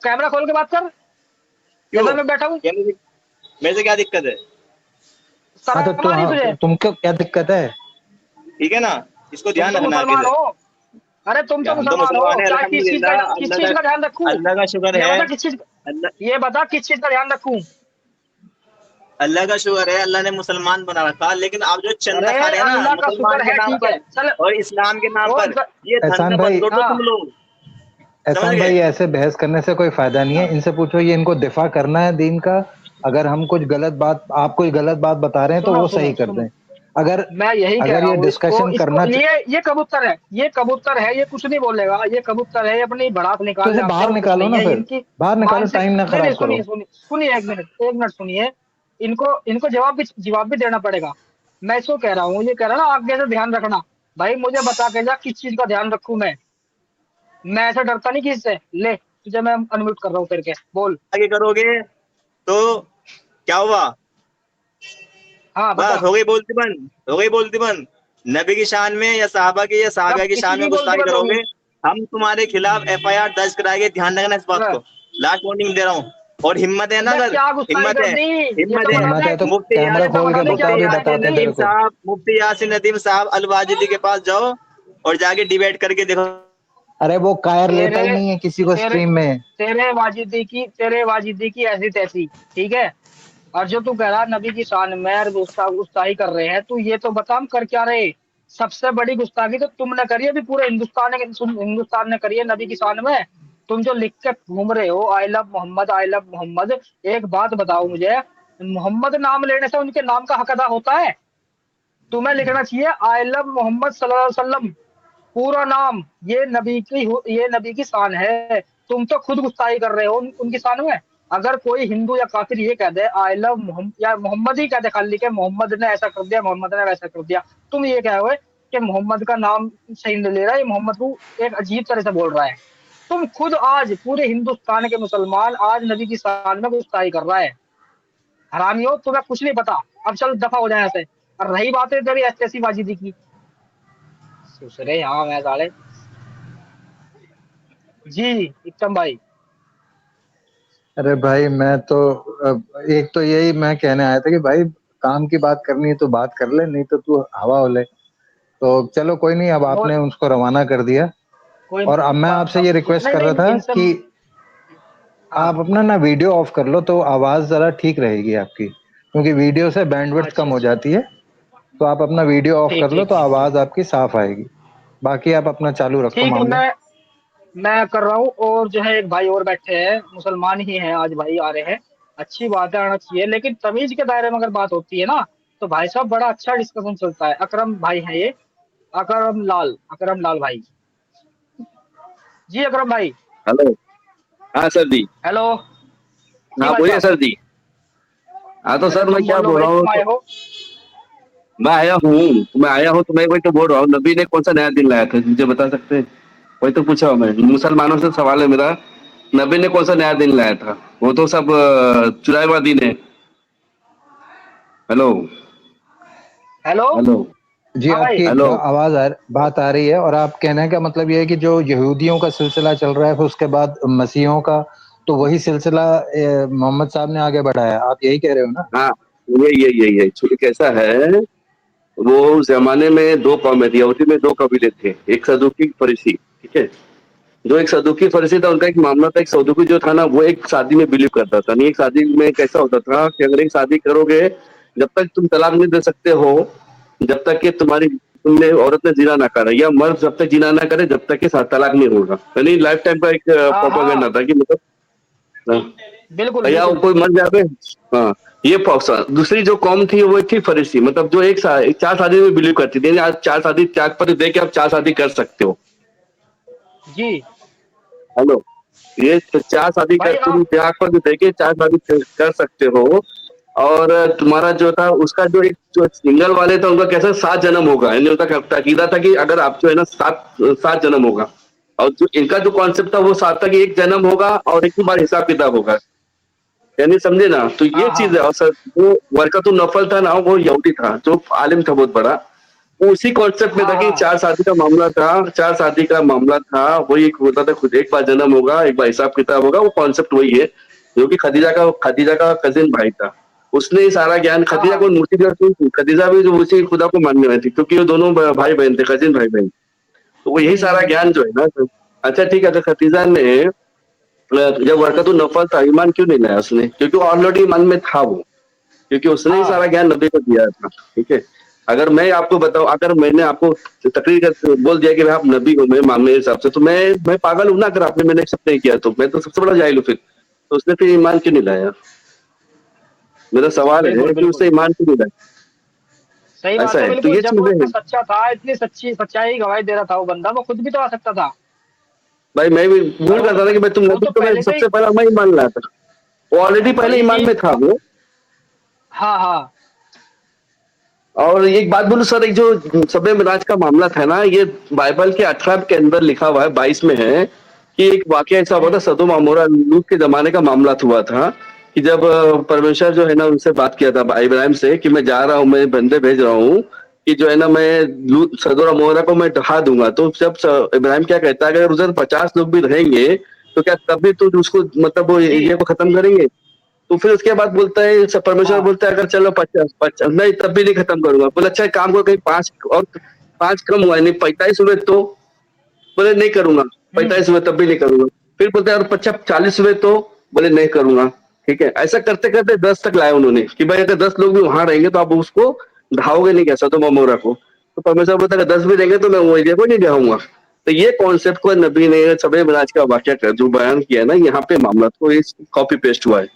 कैमरा खोल के बात कर।
क्यों?
जैसे मैं बैठा हूँ।
क्या मेरे से क्या दिक्कत है?
हाँ तो
शर्म आ रही तुझे?
तुमको क्या दिक्कत है?
ठीक है ना? इसको
तुम
ध्यान
तो
रखना आगे
मुसलमान
से।
हो। अरे तुम तो
हम तो
मुसलमान हो,
मुसलमान है,
क्या किस चीज का
अल्हम्दुलिल्लाह।
ध्यान रखूं?
अल्लाह का शुक्र
ये
है।
बता किस चीज
अल्लाह
ये बता किस चीज का ध्यान रखूं?
अल्लाह का शुक्र है, अल्लाह ने मुसलमान बना रखा। लेकिन आप जो चंदा
अरे
खा रहे हैं ना
अल्लाह का
मुसलमान
शुक्र
के
है,
नाम
ठीक
पर
है, चल।
और इस्लाम के नाम
वो
पर, ये धन
एहसान
का
भाई,
बदलूट हो
हाँ
तुम लोग। समझ
एहसान
गए?
भाई, ऐसे बहस करने से कोई फायदा नहीं है। इनसे पूछो ये इनको दिफा करना है दीन का। अगर हम कुछ गलत बात, आप कोई गलत बात बता रहे हैं तो
सुनो
वो
सुनो
सही कर
सुनो,
दें। अगर
मैं यही कह
अगर
रहा
ये
हूँ इसको
डिस्कशन
इसको
करना
ये कबूतर है, ये कबूतर है, ये कुछ नहीं बोलेगा, ये कबूतर है, ये अपनी भड़ास
तो
निकालने
इसे
आता है
बाहर
और कुछ
निकालो
नहीं
ना,
है
फिर
इनकी
बाहर निकालो,
मानसिक।
टाइम ना
नहीं नहीं,
खराब करो।
सुनिए सुनिए सुनिए, एक मिनट सुनिए। इनको इनको जवाब भी देना पड़ेगा। मैं इसको कह रहा हूँ, ये कह रहा ना आगे से ध्यान रखना। भाई मुझे बता के जा किस चीज का ध्यान रखूं मैं ऐसा डरता नहीं किससे। ले तुझे मैं अनम्यूट कर रहा हूँ करके बोल।
आगे करोगे तो क्या हुआ?
हाँ
बस
बता।
हो गई बोलती बंद, हो गई बोलती बंद। नबी की शान में या साहबा की या
कब
साहबा की
किसी
शान
की
में
बोलती
गुस्ताखी
बंद
करोगे,
होगी?
हम तुम्हारे खिलाफ FIR दर्ज कराएंगे। ध्यान रखना इस बात को, लास्ट वार्निंग दे रहा हूँ। और हिम्मत है ना,
अबे
अगर
क्या गुस्ताखी
हिम्मत
कर
है,
दी? ये
हिम्मत
तो
है,
बता
हिम्मत
दे।
है तो
मुफ्ती
कैमरा
ये तो
खोल के
बता दे क्या
बता भी,
गुस्ताखी
बताते
कर
तेरे
दी?
को।
मुफ्ती यासिन नदीम साहब अल वाजिदी के पास जाओ और जाके डिबेट करके देखो।
अरे वो कायर लेता ही
तेरे
नहीं है किसी को
तेरे
स्ट्रीम में।
तेरे वाजिदी की ऐसी तैसी, ठीक है। और जो तू कह रहा नबी की शान में और गुस्ताखी कर रहे हैं, तू ये तो बता हम कर क्या रहे? सबसे बड़ी गुस्ताखी तो तुमने करी है, अभी पूरे हिंदुस्तान ने करी है नबी की शान में। तुम जो लिख के घूम रहे हो I love Mohammad, I love Mohammad. एक बात बताओ मुझे, मोहम्मद नाम लेने से उनके नाम का हक अदा होता है? तुम्हें लिखना चाहिए आई लव मोहम्मद सल्लल्लाहु अलैहि वसल्लम, पूरा नाम। ये नबी की शान है। तुम तो खुद गुस्ताखी कर रहे हो उनकी शान में। अगर कोई हिंदू या काफिर ये कह दे आई लव मोहम्मद, या मोहम्मद ही कह दे खाली के मोहम्मद ने ऐसा कर दिया, मोहम्मद ने वैसा कर दिया, तुम ये कहोगे कि मोहम्मद का नाम सही नहीं ले रहा है, ये मोहम्मद को एक अजीब तरह से बोल रहा है। तुम खुद आज पूरे हिंदुस्तान के मुसलमान आज नबी की शान में गुस्ताखी कर रहा है। हरामियों, तुम्हें कुछ नहीं पता। अब चल दफा हो जाए ऐसे। और रही बात है तेरी ऐसी वाजिदी की, दूसरे यहाँ मैं साले। जी एकदम भाई।
अरे भाई मैं तो एक तो यही मैं कहने आया था कि भाई काम की बात करनी है तो बात कर ले, नहीं तो तू हवा हो ले। तो चलो कोई नहीं, अब
वो
आपने उसको रवाना कर दिया।
कोई
और अब मैं आपसे ये रिक्वेस्ट
नहीं
कर रहा
नहीं
था
इनसे।
कि आप
हाँ
अपना ना वीडियो ऑफ कर लो तो आवाज जरा ठीक रहेगी आपकी, क्योंकि वीडियो से बैंडविड्थ कम
अच्छा
हो
अच्छा,
जाती है। तो आप अपना वीडियो ऑफ
ठीक
कर लो
ठीक
तो
ठीक
आवाज आपकी साफ आएगी। बाकी आप अपना चालू रखो
ठीक है।
मामला।
मैं कर रहा हूँ। और जो है एक भाई और बैठे हैं, मुसलमान ही हैं आज भाई आ रहे हैं। अच्छी बात है, आना चाहिए, लेकिन तमीज के दायरे में अगर बात होती है ना, तो भाई साहब बड़ा अच्छा डिस्कशन चलता है। अकरम भाई हैं ये, अकरम लाल भाई। जी अकरम भाई।
हेलो। हाँ सर जी।
हेलो। जी
हाँ
भाई
बोलिए
साहब।
सर जी। हाँ तो
अरे
सर मैं
तुम
क्या
बोलो
बोल
भाई,
रहा हूँ
तुम आए
तो
हो।
मैं आया हूँ तो मैं वही तो बोल रहा हूँ, नबी ने कौन सा नया दिन लाया था मुझे बता सकते हैं? वही तो पूछा हूँ मैं, मुसलमानों से सवाल है मेरा। नबी ने कौन सा नया दिन लाया था? वो तो सब चुराए हुआ दिन है। हेलो।
हेलो।
हेलो।
जी
हाँ भाई।
आपकी
हेलो।
बात आ रही है, और आप कहने का मतलब ये है कि जो यहूदियों का सिलसिला चल रहा है फिर उसके बाद मसीहों का, तो वही सिलसिला मोहम्मद साहब ने आगे बढ़ाया, आप यही कह रहे हो ना?
हाँ ये छुरी कैसा है, वो उस जमाने में दो कौमें थी, यहूदी में दो कबीले थे, एक सदूकी फरीसी, ठीक है। जो एक सदुकी फरीसी था उनका एक मामला था, एक सदुकी जो था ना वो एक शादी में बिलीव करता था नहीं। एक शादी में कैसा होता था कि अगर एक शादी करोगे, जब तक तुम तलाक नहीं दे सकते हो, जब तक कि तुमने औरत ने जिना ना करे, या मर्द जब तक जिना ना करे जब तक कि तलाक नहीं होगा, यानी लाइफ टाइम का एक
हाँ
प्रोपेगेंडा
हाँ,
था कि मतलब
बिल्कुल
या वो
बिल्कुल।
कोई मर जाए। हाँ, ये पौसा दूसरी जो कौम थी वो थी फरीसी, मतलब जो एक चार शादी में बिलीव करती थी, यानी आज चार शादी त्याग पर दे के आप चार शादी कर सकते हो।
जी
हेलो। ये चार शादी कर
भाई
तुम
आप।
त्याग पर देके चार शादी कर सकते हो। और तुम्हारा जो था उसका जो एक जो सिंगल वाले था उनका कैसा 7 जन्म होगा, यानी उनका अकीदा था कि अगर आप जो है ना 7 जन्म होगा। और जो इनका जो कॉन्सेप्ट था वो 7 था कि एक जन्म होगा और एक ही बार हिसाब किताब होगा, यानी समझे ना। तो ये
हाँ
चीज
हाँ
है। और सर जो वर्कतुल नफल था ना वो यहूदी था, जो आलिम था बहुत बड़ा, वो उसी कॉन्सेप्ट में था
हाँ
कि
हाँ
चार शादी का मामला था, चार शादी का मामला था। वही एक होता था, खुद एक बार जन्म होगा एक बार हिसाब किताब होगा, वो कॉन्सेप्ट वही है। जो कि खदीजा का कजिन भाई था, उसने ही सारा ज्ञान,
हाँ
खदीजा को
हाँ
मूर्ति भी, खदीजा भी जो उसी खुदा को मानने वाली थी, क्योंकि वो दोनों भाई बहन थे, कजिन भाई बहन। तो वो यही सारा ज्ञान जो है ना। अच्छा ठीक है, तो खतीजा ने जब वरकत नफल था, ईमान क्यों नहीं लाया उसने? क्योंकि वो ऑलरेडी ईमान में था वो, क्योंकि उसने ही
हाँ
सारा ज्ञान नबी को दिया था। ठीक है, अगर मैं आपको बताऊं, अगर मैंने आपको तकरीर कर बोल दिया कि भाई आप नबी हो मेरे मामले हिसाब से, तो मैं पागल हूं ना? अगर आपने मैंने एक्सेप्ट नहीं किया तो मैं तो सबसे बड़ा जाहिल हूं फिर। तो उसने फिर ईमान क्यों नहीं लाया? मेरा सवाल
बिल्कुल
है कि
बिल्कुल
उसने ईमान क्यों नहीं लाया?
सही
ऐसा
बात है।
है, तो
बिल्कुल
ये
जब वो
चीजें
इतना
हैं।
सच्चा था, इतनी सच्ची सच्चाई गवाही दे रहा था वो बंदा, वो खुद भी तो आ सकता था।
भाई मैं भी
पर
भूल
वो
करता था कि भाई तुम
वो
नबी,
तो
तो मैं
पहले से ही
सबसे पहला मैं ईमान लाया था। वो ऑलरेडी पहले
वही
ईमान
चीज।
में था वो।
हाँ हाँ
और एक बात बोलूं सर, एक जो शब मिराज का मामला था ना, ये बाइबल के 18 के अंदर लिखा हुआ है, 22 में है कि एक वाकया ऐसा हुआ था, सदोम अमोरा लूत के जमाने का मामला हुआ था कि जब परमेश्वर जो है ना उनसे बात किया था इब्राहिम से कि मैं जा रहा हूँ, मैं बंदे भेज रहा हूँ कि जो है ना मैं सदोम अमोरा को मैं ढहा दूंगा। तो जब इब्राहिम क्या कहता है, अगर उधर 50 लोग भी रहेंगे तो क्या तब भी तो उसको मतलब वो
जी
एरिया को खत्म करेंगे? तो फिर उसके बाद बोलता है परमेश्वर,
हाँ
बोलता है अगर चलो 50 50 नहीं तब भी नहीं खत्म करूंगा। बोला अच्छा एक काम करो, कहीं 5 और 5 कम हुआ नहीं 45 हुए तो? बोले नहीं करूंगा।
हम्म
45 हुए तब भी नहीं करूंगा। फिर बोलते हैं और 50 40 हुए तो? बोले नहीं करूंगा। ठीक है, ऐसा करते करते 10 तक लाए उन्होंने कि भाई अगर 10 लोग भी वहां रहेंगे तो आप उसको ढाओगे नहीं कैसा तो ममोरा को? तो परमेश्वर बोलता है अगर 10 भी रहेंगे तो मैं वो एरिया को नहीं ढाऊंगा। तो ये कॉन्सेप्ट को नबी ने सबे मिराज का वाक्य कर जो बयान किया है ना यहाँ पे मामला, तो ये कॉपी पेस्ट हुआ है।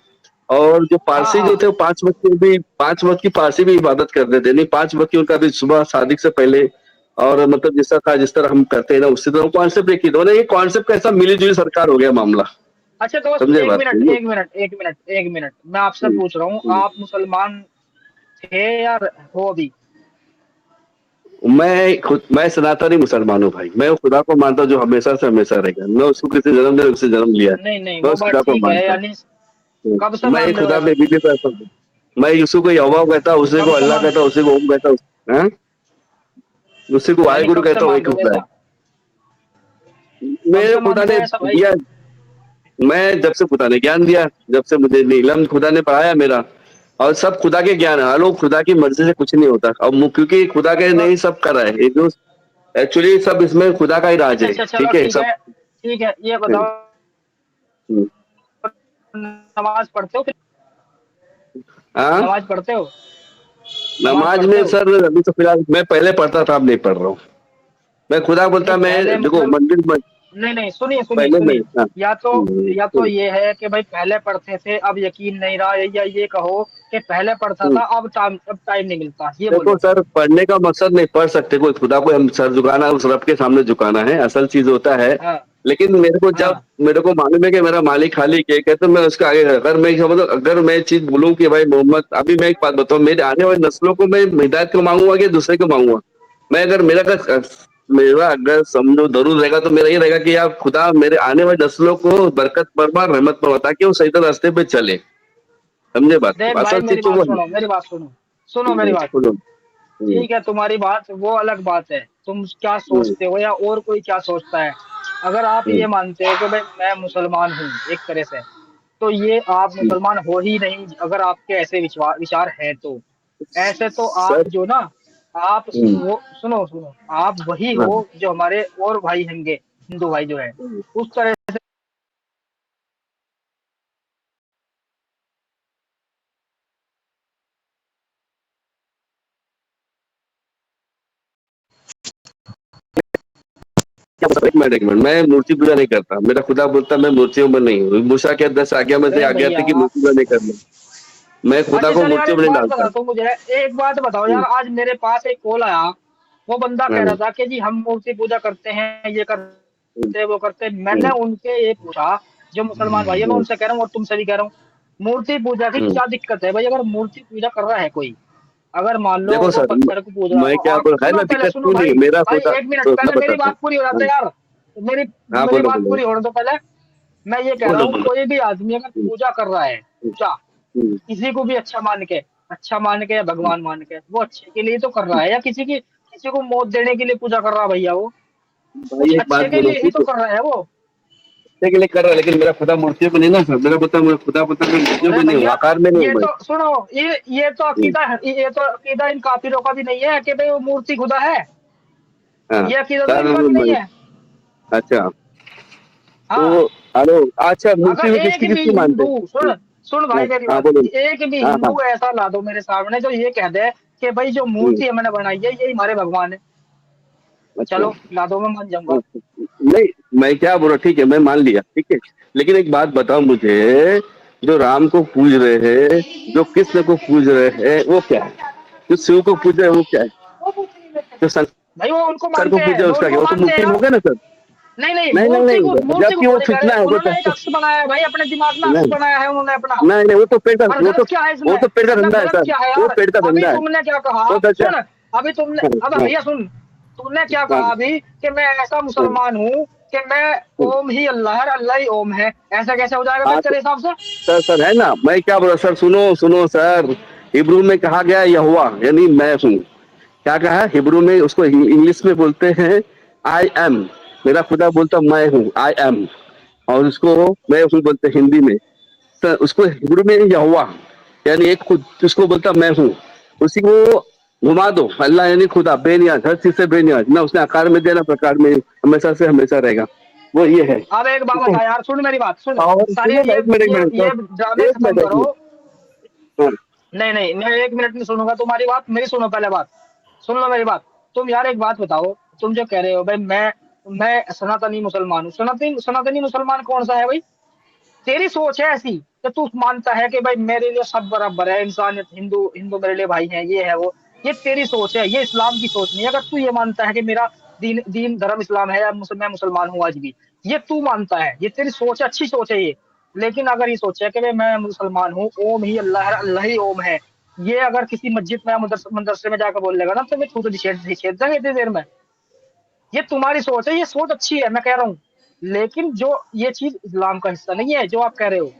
और जो
हाँ
पारसी जो
हाँ
थे वो 5 वक्त की पारसी भी इबादत करते थे। नहीं 5 वक्त की उनका भी सुबह शादी से पहले, और मतलब जिस तरह जिस तरह हम करते हैं ना उसी तरह कॉन्सेप्ट एक ही था। ये कॉन्सेप्ट कैसा मिली जुली सरकार हो गया मामला।
अच्छा दोस्त,
समझे
एक
बात
मिनट
को?
एक मिनट एक मिनट एक मिनट, मैं आपसे
हम्म,
पूछ रहा हूँ,
हम्म।
आप मुसलमान थे या हो अभी?
मैं सनातनी मुसलमान हूँ भाई। मैं उस खुदा को मानता हूँ जो हमेशा से हमेशा रहेगा। मैं उसको किसी जन्म ने उससे जन्म लिया है।
नहीं नहीं,
मैं
वो
उस
बात
खुदा को
ठीक है,
मानता हूँ।
यानी कब से
मैं
मान
एक
रहे हो
खुदा
ऐसे?
में भी पैसा हूँ। मैं यीशु को यहोवा कहता हूँ, उसी को
कब से
अल्लाह
मान,
कहता हूँ, उसी को ओम कहता हूँ, हाँ? उसी को
यानी
वाहिगुरु
कब से
कहता हूँ,
मान
एक
रहे हो
खुदा
ऐसा?
है।
कब
मेरे
से
खुदा
मानते
ने
हो ऐसा भाई?
दिया। मैं जब से खुदा ने ज्ञान दिया, जब से मुझे नीलम खुदा ने पढ़ाया मेरा, और सब खुदा के ज्ञान है। लोग खुदा की मर्जी से कुछ नहीं होता। अब क्योंकि खुदा के
तो
नहीं सब कर रहा है, ये जो एक्चुअली सब इसमें खुदा का ही राज
अच्छा
है।
अच्छा, चलो
ठीक है
ठीक
सब।
है ठीक है, ये बताओ, नमाज पढ़ते हो?
हाँ,
नमाज पढ़ते हो? नमाज
नमाज
पढ़ते
में
हो?
सर अभी तो फिलहाल मैं पहले पढ़ता था, अब नहीं पढ़ रहा हूँ। मैं खुदा
नहीं
बोलता मैं
पहले
देखो
मतलब,
मंदिर में
नहीं नहीं, सुनिए सुनिए
पहले मैं,
सुनिए,
हाँ,
या तो ये है कि भाई पहले पढ़ते थे अब यकीन नहीं रहा, या ये कहो कि पहले पढ़ता
हम्म।
था अब टाइम नहीं मिलता, ये
देखो
बोलो।
सर, पढ़ने का मकसद नहीं पढ़ सकते कोई खुदा को हम सर झुकाना, उस रब के सामने झुकाना है, असल चीज होता है।
हाँ
लेकिन मेरे को जब
हाँ
मेरे को मालूम है कि मेरा मालिक खालिक है, कहते मैं उसका आगे, अगर मैं समझ अगर मैं चीज बोलूं कि भाई मोहम्मद, अभी मैं एक बात बताऊं, मेरे आने वाली नस्लों को मैं हिदायत को मांगूंगा कि दूसरे को मांगूंगा? मैं अगर मेरा अगर समझो जरूर रहेगा तो मेरा ये रहेगा कि यार खुदा मेरे आने वाली नस्लों को बरकत फरमा, रहमत फरमा, ताकि वो सही रास्ते पे चले। समझे बात को?
देख भाई
असल चीज
मेरी
तो
बात
वो है।
सुनो, मेरी बात सुनो, सुनो मेरी बात।
बोलो।
ठीक है, तुम्हारी बात वो अलग बात है, तुम क्या
हम्म,
सोचते हो या और कोई क्या सोचता है। अगर आप
हम्म,
ये मानते हो कि भाई मैं मुसलमान हूँ एक तरह से, तो ये आप
हम्म।
मुसलमान हो ही नहीं, अगर आपके ऐसे विचार हैं तो। ऐसे तो आप
सर,
जो ना, आप
हम्म,
वो सुनो सुनो, आप वही
हाँ,
हो जो हमारे और भाई होंगे, हिंदू भाई जो है,
हम्म।
उस तरह
एक मिनट, मैं मूर्ति पूजा नहीं करता। मेरा खुदा बोलता मैं मूर्तियों में नहीं हूँ। मूसा के 10 आज्ञा में से
से
आज्ञा थी
भैया।
कि मूर्ति पूजा नहीं करना। मैं खुदा
अच्छा
को
चल यार,
मूर्तियों
एक
में नहीं
बात
डालता।
बता तो मुझे, एक बात बताओ
हम्म,
यार, आज मेरे पास एक कॉल आया, वो बंदा कह
हाँ,
रहा था कि जी हम मूर्ति पूजा करते हैं, ये
हम्म,
करते हैं वो करते हैं। मैंने
हम्म,
उनके ये पूछा, जो मुसलमान भाई है, मैं
हम्म,
उनसे कह रहा हूँ और तुमसे भी कह रहा हूँ, मूर्ति पूजा की
हम्म।
क्या दिक्कत है भाई? अगर मूर्ति पूजा कर रहा है कोई, अगर मान लो
देखो
वो
सर,
पत्थर को पूज रहा
मैं
हो,
क्या
आप
बोल है
सुनो
ना,
पहले,
दिक्कत
सुनो
क्यों नहीं
भाई,
है मेरा
भाई
खुदा?
एक मिनट,
तो मैं
पहले मेरी
बताता
बात
हूँ।
पूरी हो
हाँ,
जाते यार, मेरी
हाँ,
मेरी
बोलो
बात
बोलो
पूरी होने दो पहले। मैं ये कह रहा
बोलो
हूँ,
बोलो।
कोई भी आदमी अगर
हम्म,
पूजा कर रहा है,
हम्म,
पूजा
हम्म,
किसी को भी अच्छा मान के या भगवान मान के, वो अच्छे के लिए तो कर रहा है, या किसी को मौत देने के लिए पूजा कर रहा है भैया? वो कुछ
भाई एक बात
अच्छे के
बोलो,
लिए ही तो
ठीक है,
कर रहा है वो।
अच्छे के लिए कर रहा है, लेकिन मेरा खुदा मूर्तियों में नहीं ना सर। मेरा बोलता मैं खुदा बोलता मैं मूर्तियों
अरे
में नहीं हूँ,
भैया,
आकार में नहीं हूँ
ये
मैं।
तो सुनो, ये तो
हम्म,
अकीदा है, ये तो अकीदा इन काफिरों का भी नहीं है कि भाई वो मूर्ति खुदा है।
हाँ
ये अकीदत
सर
इनका भी नहीं है।
अच्छा
हाँ,
तो हेलो अच्छा मूर्ति
अगर
में
एक
किसकी
भी
किसकी मानते
हिंदू, सुन सुन
हैं?
भाई मेरी
हाँ
बात,
बोलो।
एक भी
हाँ हाँ
हिंदू ऐसा ला दो मेरे सामने जो ये कह दे कि भाई जो
हम्म,
मूर्ति है मैंने बनाई है ये हमारे भगवान है,
अच्छा
चलो ला दो, मैं मान जाऊंगा।
नहीं मैं क्या बोल रहा ठीक है मैं मान लिया ठीक है लेकिन एक बात बताओ मुझे जो राम को पूज रहे हैं जो कृष्ण को पूज रहे हैं वो क्या है जो शिव को पूज रहे हैं वो क्या है जो
भाई वो उनको
शंकर को
मानते
पूज
हैं,
रहे हैं
वो
उसका क्या
उनको
वो तो
मानते हैं
मूर्ति में
यार।
हो गया ना सर
नहीं नहीं,
नहीं नहीं नहीं
मूर्ति को
जबकि वो
थोड़ी कह रहे,
फितना है वो
उन्होंने एक अक्स बनाया है भाई, अपने दिमाग में अक्स
नहीं
बनाया है उन्होंने अपना।
नहीं नहीं वो तो पेट का
और गलत क्या है
वो
इसमें,
तो पेट का
इसमें
धंधा है
गलत
सर
क्या है
वो
यार?
पेट का
अभी
धंधा है
तुमने क्या कहा,
वो सच्चा
सुन, अभी तुमने,
हाँ
अब
हाँ
भैया सुन, तुमने क्या
हाँ
कहा अभी कि मैं ऐसा
हाँ
मुसलमान हूँ कि मैं ओम ही अल्लाह है, अल्लाह ही ओम है, ऐसा कैसे हो जाएगा फिर
हाँ,
तेरे हिसाब से?
सर है ना मैं क्या बोल रहा सर सुनो सुनो सर हिब्रू में कहा गया यहोवा यानी मैं हूँ क्या कहा है हिब्रू में उसको इंग्लिश में बोलते हैं आई एम मेरा खुदा बोलता मैं हूँ आई एम और उसको मैं उसको बोलते हैं हिंदी में सर उसको हिब्रू में यहोवा यानी एक खुद उसको बोलता मैं हूँ उसी को घुमा दो अल्लाह यानी खुदा बेनियाज हर चीज से बेनियाज ना उसने आकार में दिया ना प्रकार में हमेशा से हमेशा रहेगा वो ये है
अब एक बात
ठीक है
बता यार, सुन मेरी बात, सुन,
और
सारी
सुनो ना एक मिनट
ये
सर
ड्रामे
एक
खत्म
मिनट एक
करो।
मिनट हाँ
नहीं नहीं, मैं 1 मिनट नहीं सुनूंगा तुम्हारी बात, मेरी सुनो पहले बात, सुन लो मेरी बात। तुम यार एक बात बताओ, तुम जो कह रहे हो भाई मैं सनातनी मुसलमान हूँ, सनातनी सनातनी मुसलमान कौन सा है भाई? तेरी सोच है ऐसी कि तू मानता है कि भाई मेरे लिए सब बराबर है, इंसानियत, हिंदू हिंदू मेरे लिए भाई है, ये है वो, ये तेरी सोच है, ये इस्लाम की सोच नहीं है। अगर तू ये मानता है कि मेरा दीन दीन धर्म इस्लाम है या मैं मुसलमान हूँ आज भी, ये तू मानता है, ये तेरी सोच है, अच्छी सोच है ये। लेकिन अगर ये सोचे कि भाई मैं मुसलमान हूँ, ओम ही अल्लाह है, अल्लाह ही ओम है, ये अगर किसी मस्जिद में या मदरसे में जाकर बोल लेगा ना तो मैं छूट छेद जाएंगे इतनी देर में। ये तुम्हारी सोच है, ये सोच अच्छी है, मैं कह रहा हूँ, लेकिन जो ये चीज इस्लाम का हिस्सा नहीं है जो आप कह रहे हो,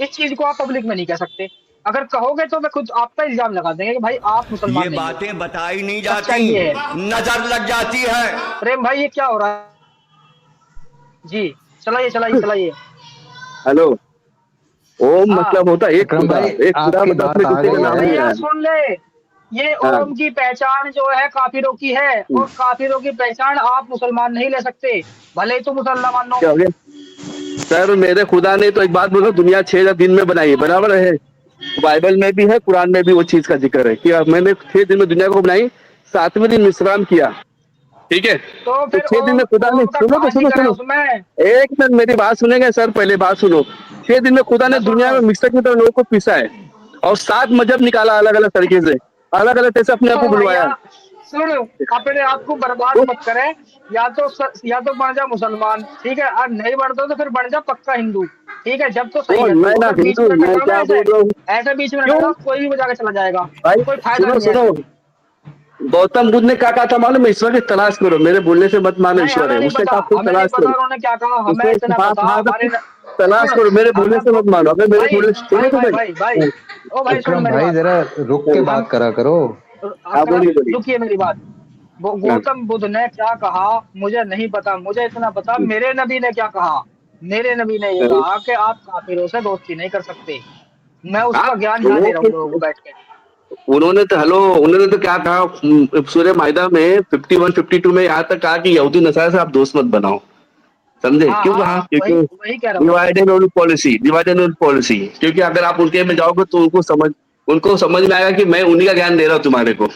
इस चीज को आप पब्लिक में नहीं कह सकते। अगर कहोगे तो मैं खुद आप पर इल्जाम लगा देंगे कि भाई आप
ये
मुसलमान नहीं हो।
बातें बताई नहीं
सच्चाई
जाती,
ये है।
नजर लग जाती है।
प्रेम भाई ये क्या हो रहा है जी? चलाइए चलाइए चलाइए।
हेलो ओम
हाँ
मतलब होता है
विक्रम भाई
एक खुदा
आपकी
मतलब
बात
उसमें दूसरे
आगे
का
ले
नाम
रहे
नहीं
हैं।
भैया
है
सुन ले, ये
हाँ
ओम की पहचान जो है काफिरों की है, और काफिरों की पहचान आप मुसलमान नहीं ले सकते, भले ही तुम मुसलमान हो।
क्या हो गया सर मेरे खुदा ने तो एक बात बोलो दुनिया 6 दिन में बनाई है बराबर है बाइबल में भी है कुरान में भी वो चीज का जिक्र है कि अब मैंने 6 दिन में दुनिया को बनाई 7वें दिन विश्राम किया ठीक है
तो
तो
फिर
6 दिन
ओम
में खुदा ने
ओम का
सुनो तो
कहाँ
सुनो
जिक्र है
सुनो
उसमें?
एक मिनट मेरी बात सुनेंगे सर पहले बात सुनो 6 दिन में खुदा ने
मैं सुन
दुनिया
रहा
में
हूँ।
मिक्सर की तरह लोगों को पीसा है और 7 मजहब निकाला अलग अलग तरीके से अलग अलग तरीके से अपने आप को
तो भैया
बुलवाया
सुन, अपने आप को बर्बाद
तो
मत करे, या तो बन जा मुसलमान, ठीक है, और नहीं बनता तो फिर बन जा पक्का हिंदू, ठीक है, जब तो सही है
कौन
तू।
मैं ना
अगर बीच
हिंदू
में
मैं
अटका ना
क्या
ऐसे,
बोल रहा हूँ
ऐसे बीच में
क्यों
अटका कोई भी बजा के चला जाएगा,
भाई
कोई फायदा
सुनो
नहीं है
सुनो
ऐसे।
गौतम बुद्ध ने क्या कहा था मालूम है ईश्वर की तलाश करो मेरे बोलने से मत मानो
नहीं
ईश्वर है
हमें नहीं
उसने
पता,
कहा खुद
हमें नहीं
तलाश
पता
करो
उन्होंने क्या कहा, हमें
उसने
इतना
कहा
पता
कहा था
हमारे
खुद तलाश
सुन,
करो मेरे बोलने
हमें
से मत मानो अगर मेरे
भाई
बोलने सुनो
भाई
तो
भाई
भाई
भाई भाई, ओ भाई सुन
विक्रम
मेरी
भाई
बात।
जरा रुक के
गौतम,
बात करा करो।
हाँ
अकरम
बोलिए बोलिए
रुकिए मेरी बात।
हाँ,
गौतम बुद्ध ने क्या कहा मुझे नहीं पता, मुझे इतना पता मेरे नबी ने क्या कहा। मेरे नबी ने ये
हाँ,
कहा कि आप काफिरों से दोस्ती नहीं कर सकते। मैं उसका
आप
ज्ञान यहाँ दे रहा हूँ लोगों को
लोग
बैठ के।
उन्होंने तो हेलो उन्होंने तो क्या कहा सूर्य मायदा में 51 52 में यहाँ तक कहा कि यहूदी नसारा से आप दोस्त मत बनाओ समझे
हाँ
क्यों
हाँ,
कहा
वही
क्योंकि
वही कह रहा हूँ।
डिवाइड एंड रूल पॉलिसी क्योंकि अगर आप उनके में जाओगे तो उनको समझ में आएगा कि मैं उन्हीं का ज्ञान दे रहा हूँ तुम्हारे को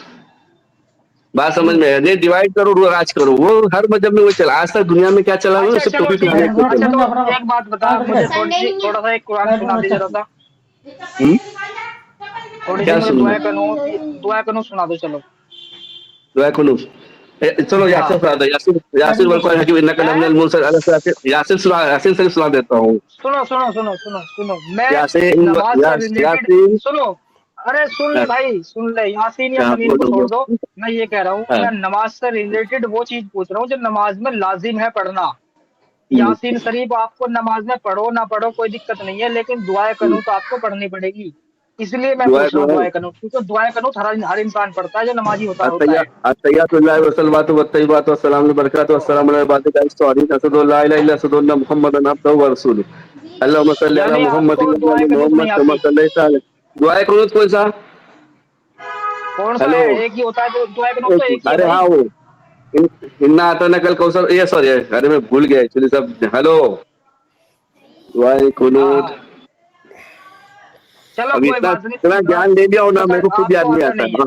बात समझ में आएगा नहीं डिवाइड करो राज करो वो हर मजहब में वो चला आज तक दुनिया में क्या चला हुआ
अच्छा
सिर्फ
चलो
टोपी
ठीक है।
पहनाने के
अच्छा
चला
तो एक बात बता मुझे, थोड़ा सा एक कुरान सुना दे जरा सा,
हम्म?
थोड़ी सी
क्या
मुझे
सुनना
दुआ कनून सुना दो चलो।
दुआ खुनूस चलो
हाँ
यासिर सुना दो यासिर वल हकीम इन्नका
है,
लमिनल मुरसलीन यासिर से सुना देता हूँ
सुनो मैं
यासिन
नमाज से रिलेटेड,
यासिन
सुनो, अरे सुन ले
हाँ,
भाई सुन ले, यासीन या
हाँ,
तमीम को
बोलो
छोड़ दो।
बोलो
मैं ये कह रहा हूँ,
हाँ,
मैं नमाज से रिलेटेड वो चीज पूछ रहा हूँ जो नमाज में लाजिम है पढ़ना।
हम्म,
यासीन शरीफ आपको नमाज में पढ़ो ना पढ़ो कोई दिक्कत नहीं है, लेकिन दुआए
हम्म,
कनूत आपको पढ़नी पड़ेगी। इसलिए मैं
दुआ
पूछ रहा हूँ
दुआ
दुआए कनूत, क्योंकि दुआए कनूत हर इंसान पढ़ता है जो नमाजी होता है।
अतैयातुल्लाह वसल्लवातु वत्तय्यिबातु वस्सलामु अलैहि वबरकातुहू
तो
वस्सलामु अला इबादिका अस्सॉलिहीन अशहदु अल्ला इलाहा इल्लल्लाह अशहदु अन्ना मुहम्मदन अब्दुहु व रसूलुहु अल्लाहुम्मा सल्लि अला
यानी
मुहम्मदिन
आपको
व
दुआए
अली
कनूत
मुहम्मद
नहीं
कमा
आती?
सल्लैता अलैहि दुआ कुनूत कौन सा
कौन सा
हेलो
है? एक ही होता है जो दुआए कनूत, तो एक ही है
अरे
भाई।
हाँ वो इन्ना आता ना कल कौशल ये सॉरी अरे मैं भूल गया एक्चुअली सब। हेलो वाई
हाँ
कुनूत
हाँ चलो
अभी
कोई
इतना
बात नहीं
इतना ज्ञान ले लिया हो ना
पता
मेरे को खुद याद
आपको
नहीं
आता
आता।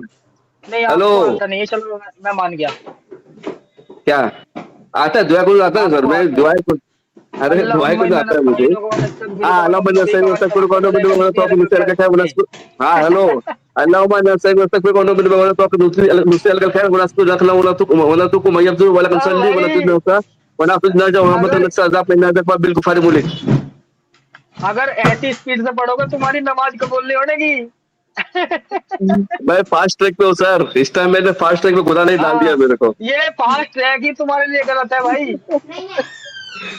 नहीं है
हाँ,
नहीं
हेलो
आपको आता नहीं है चलो मैं मान गया
क्या आता है दुआ कुछ आता है सर
आपको
मैं
आता है
दुआ अरे दुआ
अल्लाहुम्मा
कुछ
इन्ना
आता है मुझे।
नस्तईनुका व नस्तगफिरुका
हाँ
व
अल्लाह
नऊज़ु
मन
बिका
से
मिन
तकबीर
शर्रि
कोनो
मा
बिन
ला
तो
इल्मा
मिसल
लना
का है
बिल
वनस्कु। हाँ हेलो अल्लाह मन से तकबीर कोनो बिन तो दूसरी दूसरी अलग खैर वनस्कु रखना वला तो को मयब्दु वला कन
अब
सल्ली वला
भाई
तुनसा वना फिर ना जाओ मोहम्मद
अगर
नक्शा अज़ाब में ना दफा बिल कुफार मुलिक।
अगर ऐसी स्पीड से पढ़ोगे तुम्हारी नमाज कबूल नहीं होगी
मैं फास्ट ट्रैक पे हूँ सर इस टाइम मैंने फास्ट ट्रैक पे खुदा ने डाल दिया
हाँ
मेरे को।
ये फास्ट ट्रैक ही तुम्हारे लिए गलत है भाई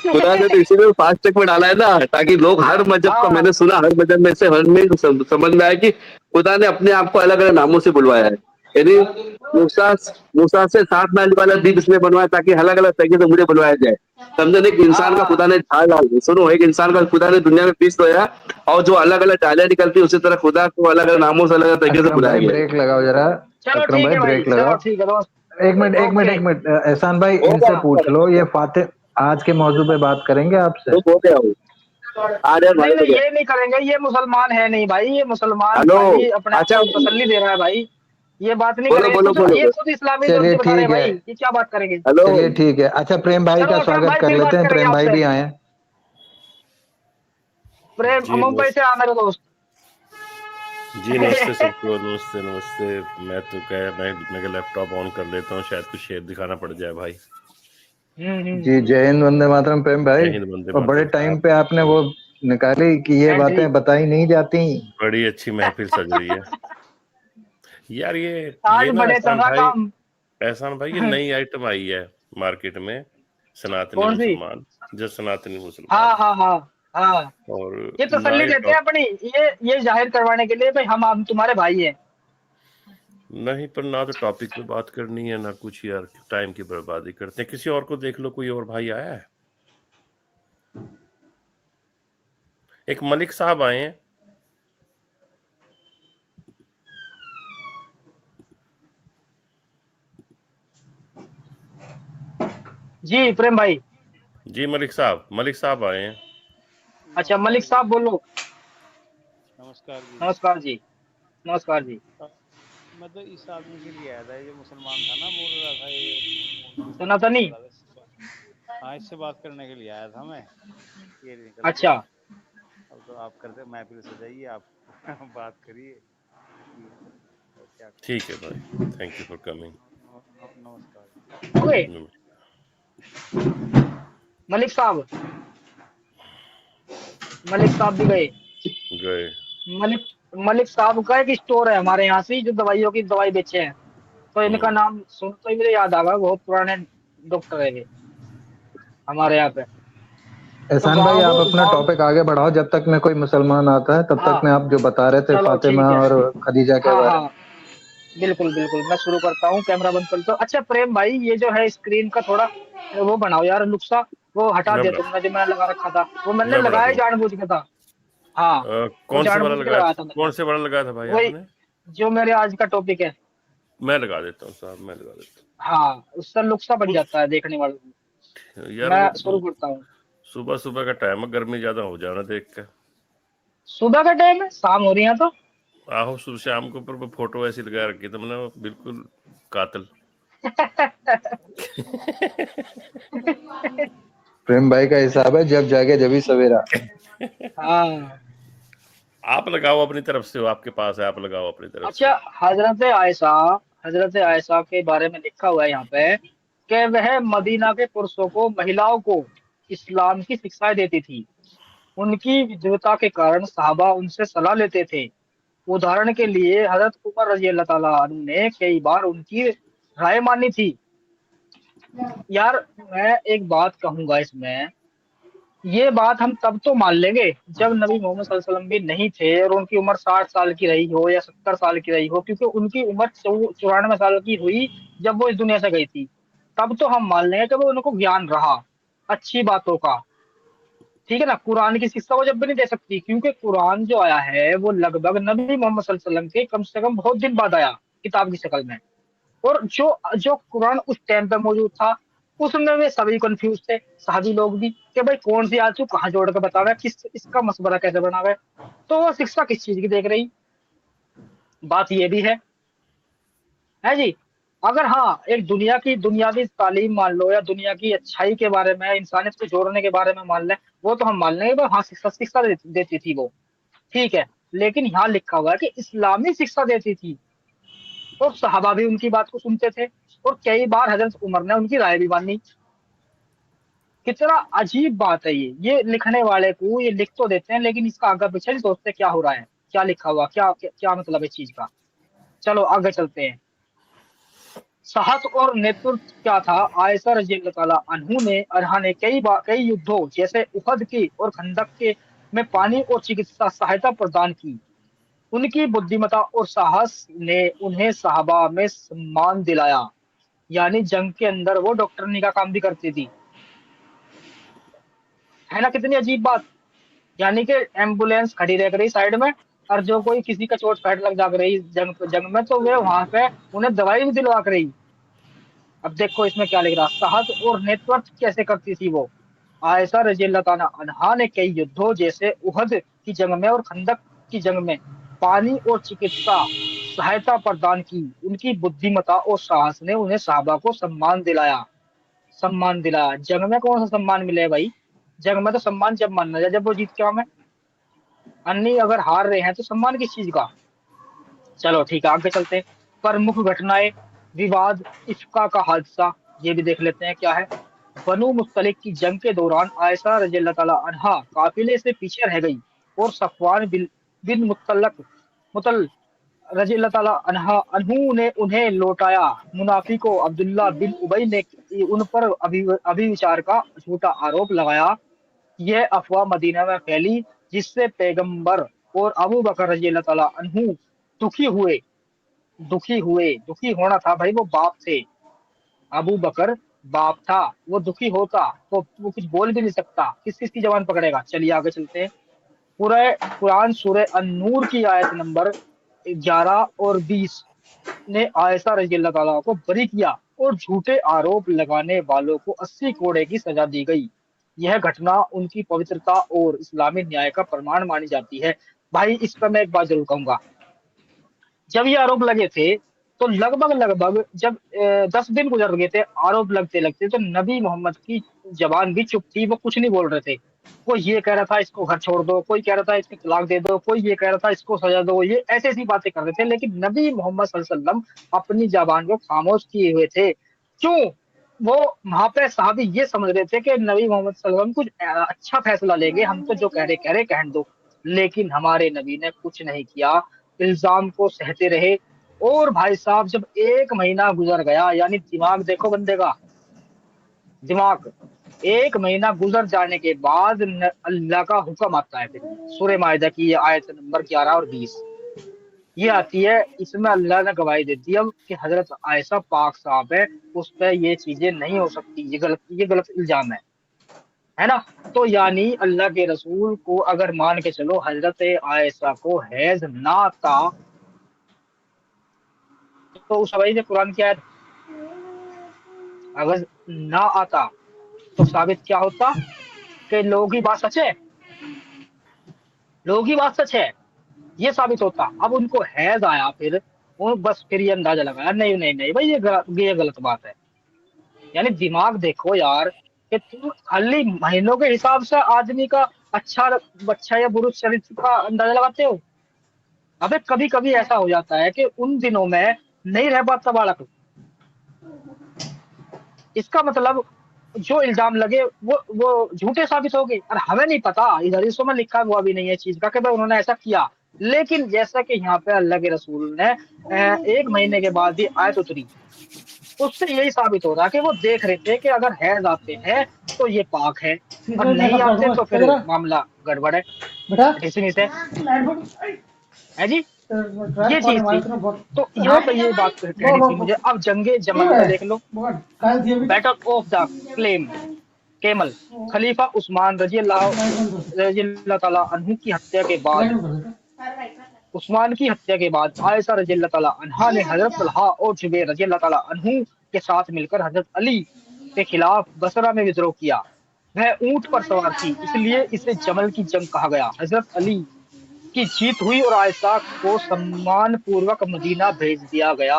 खुदा ने तो इसीलिए फास्ट ट्रैक में डाला है ना ताकि लोग हर मजहब का
हाँ
मैंने सुना हर मजहब में से हर में समझ में आया कि खुदा ने अपने आप को अलग अलग नामों से बुलवाया है। यानी मूसा मूसा से 7 माइल वाला द्वीप इसलिए बनवाया ताकि अलग अलग तरीके से मुझे बुलवाया जाए। समझे एक
हाँ
इंसान का खुदा
हाँ
ने ढाल डाल दी सुनो एक इंसान का खुदा ने दुनिया में पीस दोया और जो अलग अलग डालियां निकलती है उसी तरह खुदा को अलग अलग नामों से अलग अलग तरीके से
अकरम
बुलाया
भाई
गया है।
ब्रेक लगाओ जरा।
चलो
अकरम
ठीक
भाई
है भाई
ब्रेक
चलो
लगाओ।
ठीक है दोस्त
एक मिनट एक मिनट
ओके
एक मिनट एहसान भाई
हो
इनसे
गया
पूछ
आपका
लो ये फाते आज के मौजू पे बात करेंगे आपसे।
तो हो गया वो आ रहे
नहीं
भाई हो
नहीं
गया।
ये नहीं करेंगे ये मुसलमान है नहीं भाई ये मुसलमान
हेलो
खाली अपने आप
अच्छा
को तसल्ली दे रहा है भाई ये बात नहीं
बोलो
करेंगे
बोलो बोलो
ये खुद इस्लामी धर्म
चलिए
की बता रहे हैं
ठीक है
भाई ये क्या बात करेंगे
हेलो
चलिए ठीक है। अच्छा प्रेम भाई
चलो
का
अकरम
स्वागत
भाई
कर
फिर
लेते
बात
हैं।
करेंगे
प्रेम भाई
आपसे
भी आए हैं।
प्रेम
जी
मुंबई से आ मेरे दोस्त
जी नमस्ते सबको नमस्ते नमस्ते। मैं तो मैं लैपटॉप ऑन कर लेता हूँ शायद कुछ शेर दिखाना पड़ जाए भाई।
जी जय हिंद वंदे मातरम प्रेम भाई।
जय हिंद वंदे
और बड़े
मातरम।
टाइम
आप
पे आपने वो निकाली कि ये
एंट्री
बातें बताई नहीं जाती।
बड़ी अच्छी महफिल सज रही है यार।
आज
ये ना
बड़े चल रहा काम
एहसान भाई ये नई आइटम आई है मार्केट में सनातनी
कौन सी
मुसलमान जो सनातनी मुसलमान
हाँ हाँ हाँ हाँ
और
ये
ना
तसल्ली
ये
देते हैं अपनी ये जाहिर करवाने के लिए भाई हम तुम्हारे भाई हैं
नहीं पर ना तो टॉपिक पे बात करनी है ना कुछ यार टाइम की बर्बादी करते हैं। किसी और को देख लो कोई और भाई आया है। एक मलिक साहब आए हैं।
जी प्रेम भाई
जी मलिक साहब आए हैं।
अच्छा मलिक साहब बोलो
नमस्कार जी।
नमस्कार जी नमस्कार जी
मैं तो इस आदमी के लिए आया था जो मुसलमान था ना बोल रहा था ये
सनातनी
हाँ इससे बात करने के लिए आया था मैं ये निकल
अच्छा
गया। अब तो आप करते महफिल सजाइए आप बात करिए क्या
ठीक है भाई थैंक यू फॉर कमिंग।
नमस्कार।
ओके मलिक साहब भी
गए
मलिक साहब का एक स्टोर है हमारे यहाँ से जो दवाइयों की दवाई बेचे हैं तो इनका नाम सुन तो ही मुझे याद आ गया बहुत पुराने डॉक्टर है ये हमारे यहाँ पे।
एहसान भाई आप अपना टॉपिक आगे बढ़ाओ जब तक मैं कोई मुसलमान आता है तब तक मैं आप जो बता रहे थे
चलो
फातिमा
ठीक है
और खदीजा के
हाँ
बारे में।
हाँ बिल्कुल बिल्कुल मैं शुरू करता हूँ कैमरा बंद कर दो। अच्छा प्रेम भाई ये जो है स्क्रीन का थोड़ा वो बनाओ यार नुक्सा वो हटा
मैं
दे
बना
तुमने जो मैंने लगा रखा था वो मैंने
मैं बना
लगाया
दूंगा।
जानबूझ के था हाँ वो
कौन से वाला
जानबूझ के
लगाया
लगाया था मैंने
कौन से वाला लगाया था भाई
वही
आपने।
जो मेरे आज का टॉपिक है
मैं लगा देता हूँ साहब मैं लगा देता
हाँ उससे नुक्सा बन जाता है देखने वाले को।
हूँ यार
मैं
वो
शुरू करता हूँ
सुबह सुबह का टाइम है गर्मी ज्यादा हो जाना देख के।
सुबह का टाइम है शाम हो रही है तो
आहो सुबह शाम के ऊपर वो फोटो ऐसी लगा रखी तो मैंने बिल्कुल कातिल।
प्रेम भाई का हिसाब है जब जागे जब ही सवेरा।
हाँ
आप लगाओ अपनी तरफ से आपके पास है आप लगाओ अपनी तरफ से।
अच्छा हजरत आयशा के बारे में लिखा हुआ है यहाँ पे कि वह मदीना के पुरुषों को महिलाओं को इस्लाम की शिक्षाएं देती थी। उनकी विद्वता के कारण सहाबा उनसे सलाह लेते थे। उदाहरण के लिए हजरत उमर रजी अल्लाह ताला अन्हु ने कई बार उनकी राय मानी थी। यार मैं एक बात कहूंगा इसमें ये बात हम तब तो मान लेंगे जब नबी मोहम्मद सल्लल्लाहु अलैहि वसल्लम भी नहीं थे और उनकी उम्र 60 साल की रही हो या 70 साल की रही हो क्योंकि उनकी उम्र 94 साल की हुई जब वो इस दुनिया से गई थी। तब तो हम मान लेंगे कि वो उनको ज्ञान रहा अच्छी बातों का ठीक है ना। कुरान की शिक्षा वो जब भी नहीं दे सकती क्योंकि कुरान जो आया है वो लगभग नबी मोहम्मद सल्लल्लाहु अलैहि वसल्लम के कम से कम बहुत दिन बाद आया किताब की शक्ल में। और जो जो कुरान उस टाइम पे मौजूद था उसमें वे सभी कंफ्यूज थे, सहाबी लोग भी, कि भाई कौन सी आयत कहाँ जोड़ के बतावे, किस इसका मसबरा कैसे बनावे। तो वो शिक्षा किस चीज की देख रही, बात ये भी है जी। अगर हाँ एक दुनिया की दुनियावी तालीम मान लो, या दुनिया की अच्छाई के बारे में, इंसानियत को जोड़ने के बारे में मान लें, वो तो हम मान लेंगे भाई हाँ शिक्षा शिक्षा देती थी वो, ठीक है। लेकिन यहाँ लिखा हुआ है कि इस्लामी शिक्षा देती थी, और सहाबा भी उनकी बात को सुनते थे, और कई बार हजरत उमर ने उनकी राय भी मानी। कितना अजीब बात है ये लिखने वाले को ये लिख तो देते हैं, लेकिन इसका आगे पीछे नहीं सोचते क्या हो रहा है, क्या लिखा हुआ, क्या मतलब है चीज का। चलो आगे चलते हैं। साहस और नेतृत्व क्या था। आयशा रजी अल्लाह अन्हा ने कई युद्धों जैसे उहद की और खंदक के में पानी और चिकित्सा सहायता प्रदान की। उनकी बुद्धिमत्ता और साहस ने उन्हें सहाबा में सम्मान दिलाया। यानी जंग के अंदर वो डॉक्टरनी का काम भी करती थी, है ना, कितनी अजीब बात। यानी कि एम्बुलेंस खड़ी रह रही साइड में, और जो कोई किसी का चोट पैट लग जाग रही जंग में, तो वे वहां पे उन्हें दवाई भी दिलवा कर रही। अब देखो इसमें क्या लिख रहा, साहस और नेतृत्व कैसे करती थी वो। आयशा रजी अल्लाह अन्हा ने कई युद्धों जैसे उहद की जंग में और खंदक की जंग में पानी और चिकित्सा सहायता प्रदान की। उनकी बुद्धिमत्ता और साहस ने उन्हें सहाबा को सम्मान दिलाया। जंग में कौन सा सम्मान मिले भाई, जंग में तो सम्मान जब मानना जाए जब वो जीत के आवे, अन्य अगर हार रहे हैं तो सम्मान किस चीज का। चलो ठीक है आगे चलते हैं। प्रमुख घटनाएं, विवाद इफ्का का हादसा, ये भी देख लेते हैं क्या है। बनु मुस्तलिक की जंग के दौरान आयशा रजी अल्लाह ताला अन्हा काफिले से पीछे रह गई, और सफवान बिन मुतल रजी अल्लाह ताला अनहु ने उन्हें लौटाया। मुनाफिकों अब्दुल्ला बिन उबई ने उन पर अभिविचार का झूठा आरोप लगाया। यह अफवाह मदीना में फैली, जिससे पैगंबर और अबू बकर रजी अल्लाह ताला अन्हु दुखी होना था भाई, वो बाप थे, अबू बकर बाप था, वो दुखी होता तो वो कुछ बोल भी नहीं सकता, किस की जबान पकड़ेगा। चलिए आगे चलते हैं। पूरा कुरान सूरह अन-नूर की आयत नंबर 11 और 20 ने आयशा रजी अल्लाह ताला को बरी किया, और झूठे आरोप लगाने वालों को 80 कोड़े की सजा दी गई। यह घटना उनकी पवित्रता और इस्लामी न्याय का प्रमाण मानी जाती है। भाई इस पर मैं एक बात जरूर कहूंगा, जब ये आरोप लगे थे तो लगभग जब 10 दिन गुजर गए थे आरोप लगते लगते, तो नबी मोहम्मद की जबान भी चुप थी, वो कुछ नहीं बोल रहे थे। कोई ये कह रहा था इसको घर छोड़ दो, कोई कह रहा था इसको तलाक दे दो, कोई ये कह रहा था इसको सजा दो, ये ऐसी ऐसी बातें कर रहे थे। लेकिन नबी मोहम्मद सल्लल्लाहु अलैहि वसल्लम अपनी जबान को खामोश किए हुए थे। क्यों? वो वहां पे साहबी ये समझ रहे थे कि नबी मोहम्मद सल्लल्लाहु अलैहि वसल्लम कुछ अच्छा फैसला लेंगे, हम तो जो कह रहे कहने दो। लेकिन हमारे नबी ने कुछ नहीं किया, इल्जाम को सहते रहे। और भाई साहब जब 1 महीना गुजर गया, यानी दिमाग देखो बंदे का दिमाग, 1 महीना गुजर जाने के बाद अल्लाह का हुक्म आता है। फिर सूरह माइदा की आयत नंबर 11 और 20 ये आती है। इसमें अल्लाह ने गवाही दे दी अब कि हजरत आयशा पाक साहब है, उस पर ये चीजें नहीं हो सकती, ये गलत इल्जाम है ना। तो यानी अल्लाह के रसूल को अगर मान के चलो हजरत आयशा को हैज ना था, तो उस हवाई से कुरान की आयत अगर ना आता तो साबित क्या होता कि लोगों की बात सच है, लोगों की बात सच है, ये साबित होता। अब उनको हैज आया, फिर बस फिर ये अंदाजा लगाया नहीं नहीं नहीं भाई ये गलत बात है। यानी दिमाग देखो यार, कि तुम खाली महीनों के हिसाब से आदमी का अच्छा या बुरा चरित्र का अंदाजा लगाते हो। अबे कभी कभी ऐसा हो जाता है कि उन दिनों में नहीं रह पाता बालक, इसका मतलब जो इल्जाम लगे वो झूठे साबित हो गए। और हमें नहीं पता, इधर हदीसों में लिखा हुआ भी नहीं है चीज का कि भाई उन्होंने ऐसा किया। लेकिन जैसा कि यहाँ पे अल्लाह के रसूल ने 1 महीने के बाद ही आयत उतरी, उससे यही साबित हो रहा कि वो देख रहे थे कि अगर हैज आते हैं तो ये पाक है, और नहीं आते तो फिर मामला गड़बड़ है। इसमें से है जी ये चीज थी। तो यहाँ पे ये बात कहनी थी मुझे। अब जंगे जमल में देख लो, बैटल ऑफ द केमल, खलीफा उस्मान रजी अल्लाह ताला अन्हु की हत्या के बाद उस्मान की हत्या के बाद आयशा रज़ियल्लाहु ताला अन्हा ने हजरत तलहा और जुबैर रज़ियल्लाहु ताला अन्हु के साथ मिलकर हजरत अली के खिलाफ बसरा में विद्रोह किया। वह ऊंट पर सवार थी, इसलिए इसे जमल की जंग कहा गया। हजरत अली की जीत हुई और आयशा को सम्मान पूर्वक मदीना भेज दिया गया।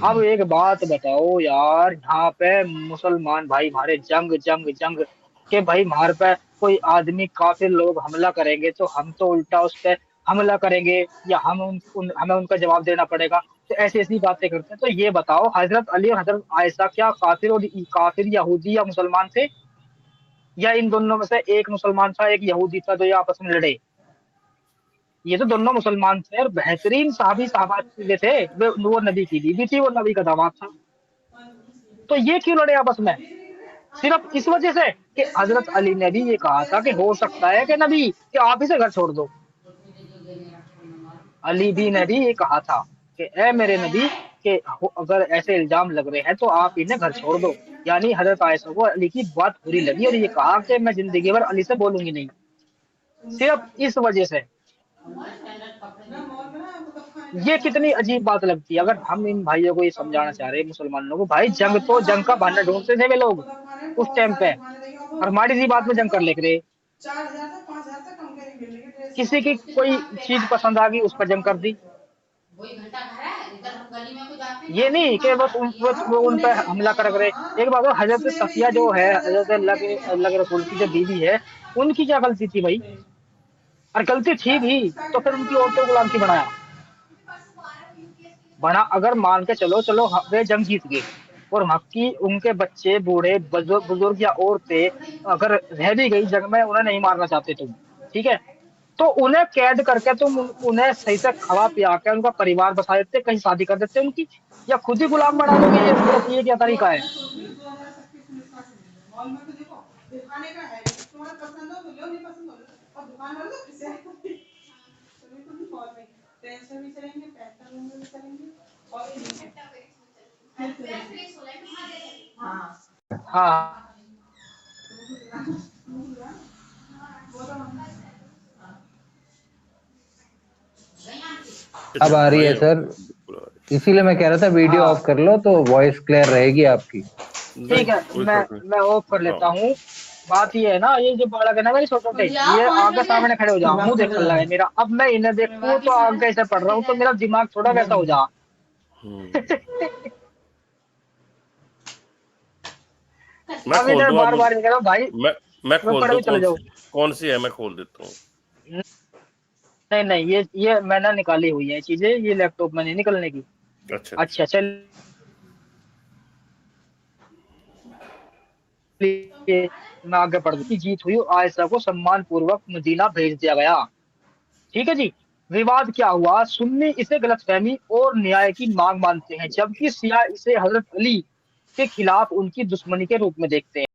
अब एक बात बताओ यार, यहाँ पे मुसलमान भाई हमारे जंग जंग जंग के भाई हमारे पे कोई आदमी काफिर लोग हमला करेंगे तो हम तो उल्टा उस पे हमला करेंगे, या हमें उनका जवाब देना पड़ेगा। तो ऐसी ऐसी बातें करते हैं। तो ये बताओ, हजरत अली और हजरत आयशा क्या काफिर यहूदी या मुसलमान थे, या इन दोनों में से एक मुसलमान था एक यहूदी था जो ये आपस में लड़े? ये तो दोनों मुसलमान थे और बेहतरीन साहबा थे। वो नबी की बीवी थी, वो नबी का दामाद था। तो ये क्यों लड़े आपस में? सिर्फ इस वजह से कि हजरत अली ने भी ये कहा था कि हो सकता है कि नबी कि आप इसे घर छोड़ दो। अली भी ने भी ये कहा था कि ए मेरे नबी कि अगर ऐसे इल्जाम लग रहे हैं तो आप इन्हें घर छोड़ दो। यानी हजरत आयशा को अली की बात बुरी लगी और ये कहा कि मैं जिंदगी भर अली से बोलूंगी नहीं। सिर्फ इस वजह से। ये कितनी अजीब बात लगती है। अगर हम इन भाइयों को ये समझाना चाह रहे हैं मुसलमानों को, भाई जंग का बहाना ढूंढते थे वे लोग उस टाइम पे, और हमारी सी बात में जंग कर लेते रहे। किसी की कोई चीज पसंद आ गई उस पर जंग कर दी। ये नहीं कि वो उन पर हमला कर रहे। एक बात हो, हजरत सफिया जो है हजरत अल्लाह के रसूल की जो बीवी है, उनकी क्या गलती थी भाई? और गलती थी भी तो फिर उनकी औरतों को गुलाम क्यों बना? अगर मान के चलो वे जंग जीत गए और मक्की उनके बच्चे बूढ़े बुजुर्ग या औरतें अगर रह भी गई जंग में, उन्हें नहीं मारना चाहते तुम, ठीक है, तो उन्हें कैद करके तुम उन्हें सही से खवा पिया के उनका परिवार बसा देते, कहीं शादी कर देते उनकी, या खुद ही गुलाम बना लोगे? ये क्या तरीका है? हाँ
अब आ रही है सर, इसीलिए मैं कह रहा था वीडियो ऑफ कर लो तो वॉइस क्लियर रहेगी आपकी।
ठीक है, मैं ऑफ कर लेता हूँ। बात ये है ना, ये जो बालक है ना मेरी छोटे, ये आगे सामने खड़े हो जाओ, मुंह देख रहा है मेरा। अब मैं इन्हें देखूं तो आगे से पढ़ रहा हूँ तो मेरा दिमाग थोड़ा वैसा हो जा।
मैं खोल दूं
बार बार कह रहा हूँ भाई,
मैं खोल दूं
चले जाओ।
कौन सी है, मैं खोल देता हूँ।
नहीं, ये मैंने निकाली हुई है चीजें, ये लैपटॉप में नहीं निकलने की। अच्छा चल, मैं आगे पढ़ दूं। जीत हुई, आयशा को सम्मान पूर्वक मदीना भेज दिया गया। ठीक है जी। विवाद क्या हुआ? सुन्नी इसे गलतफहमी और न्याय की मांग मानते हैं, जबकि शिया इसे हजरत अली के खिलाफ उनकी दुश्मनी के रूप में देखते हैं।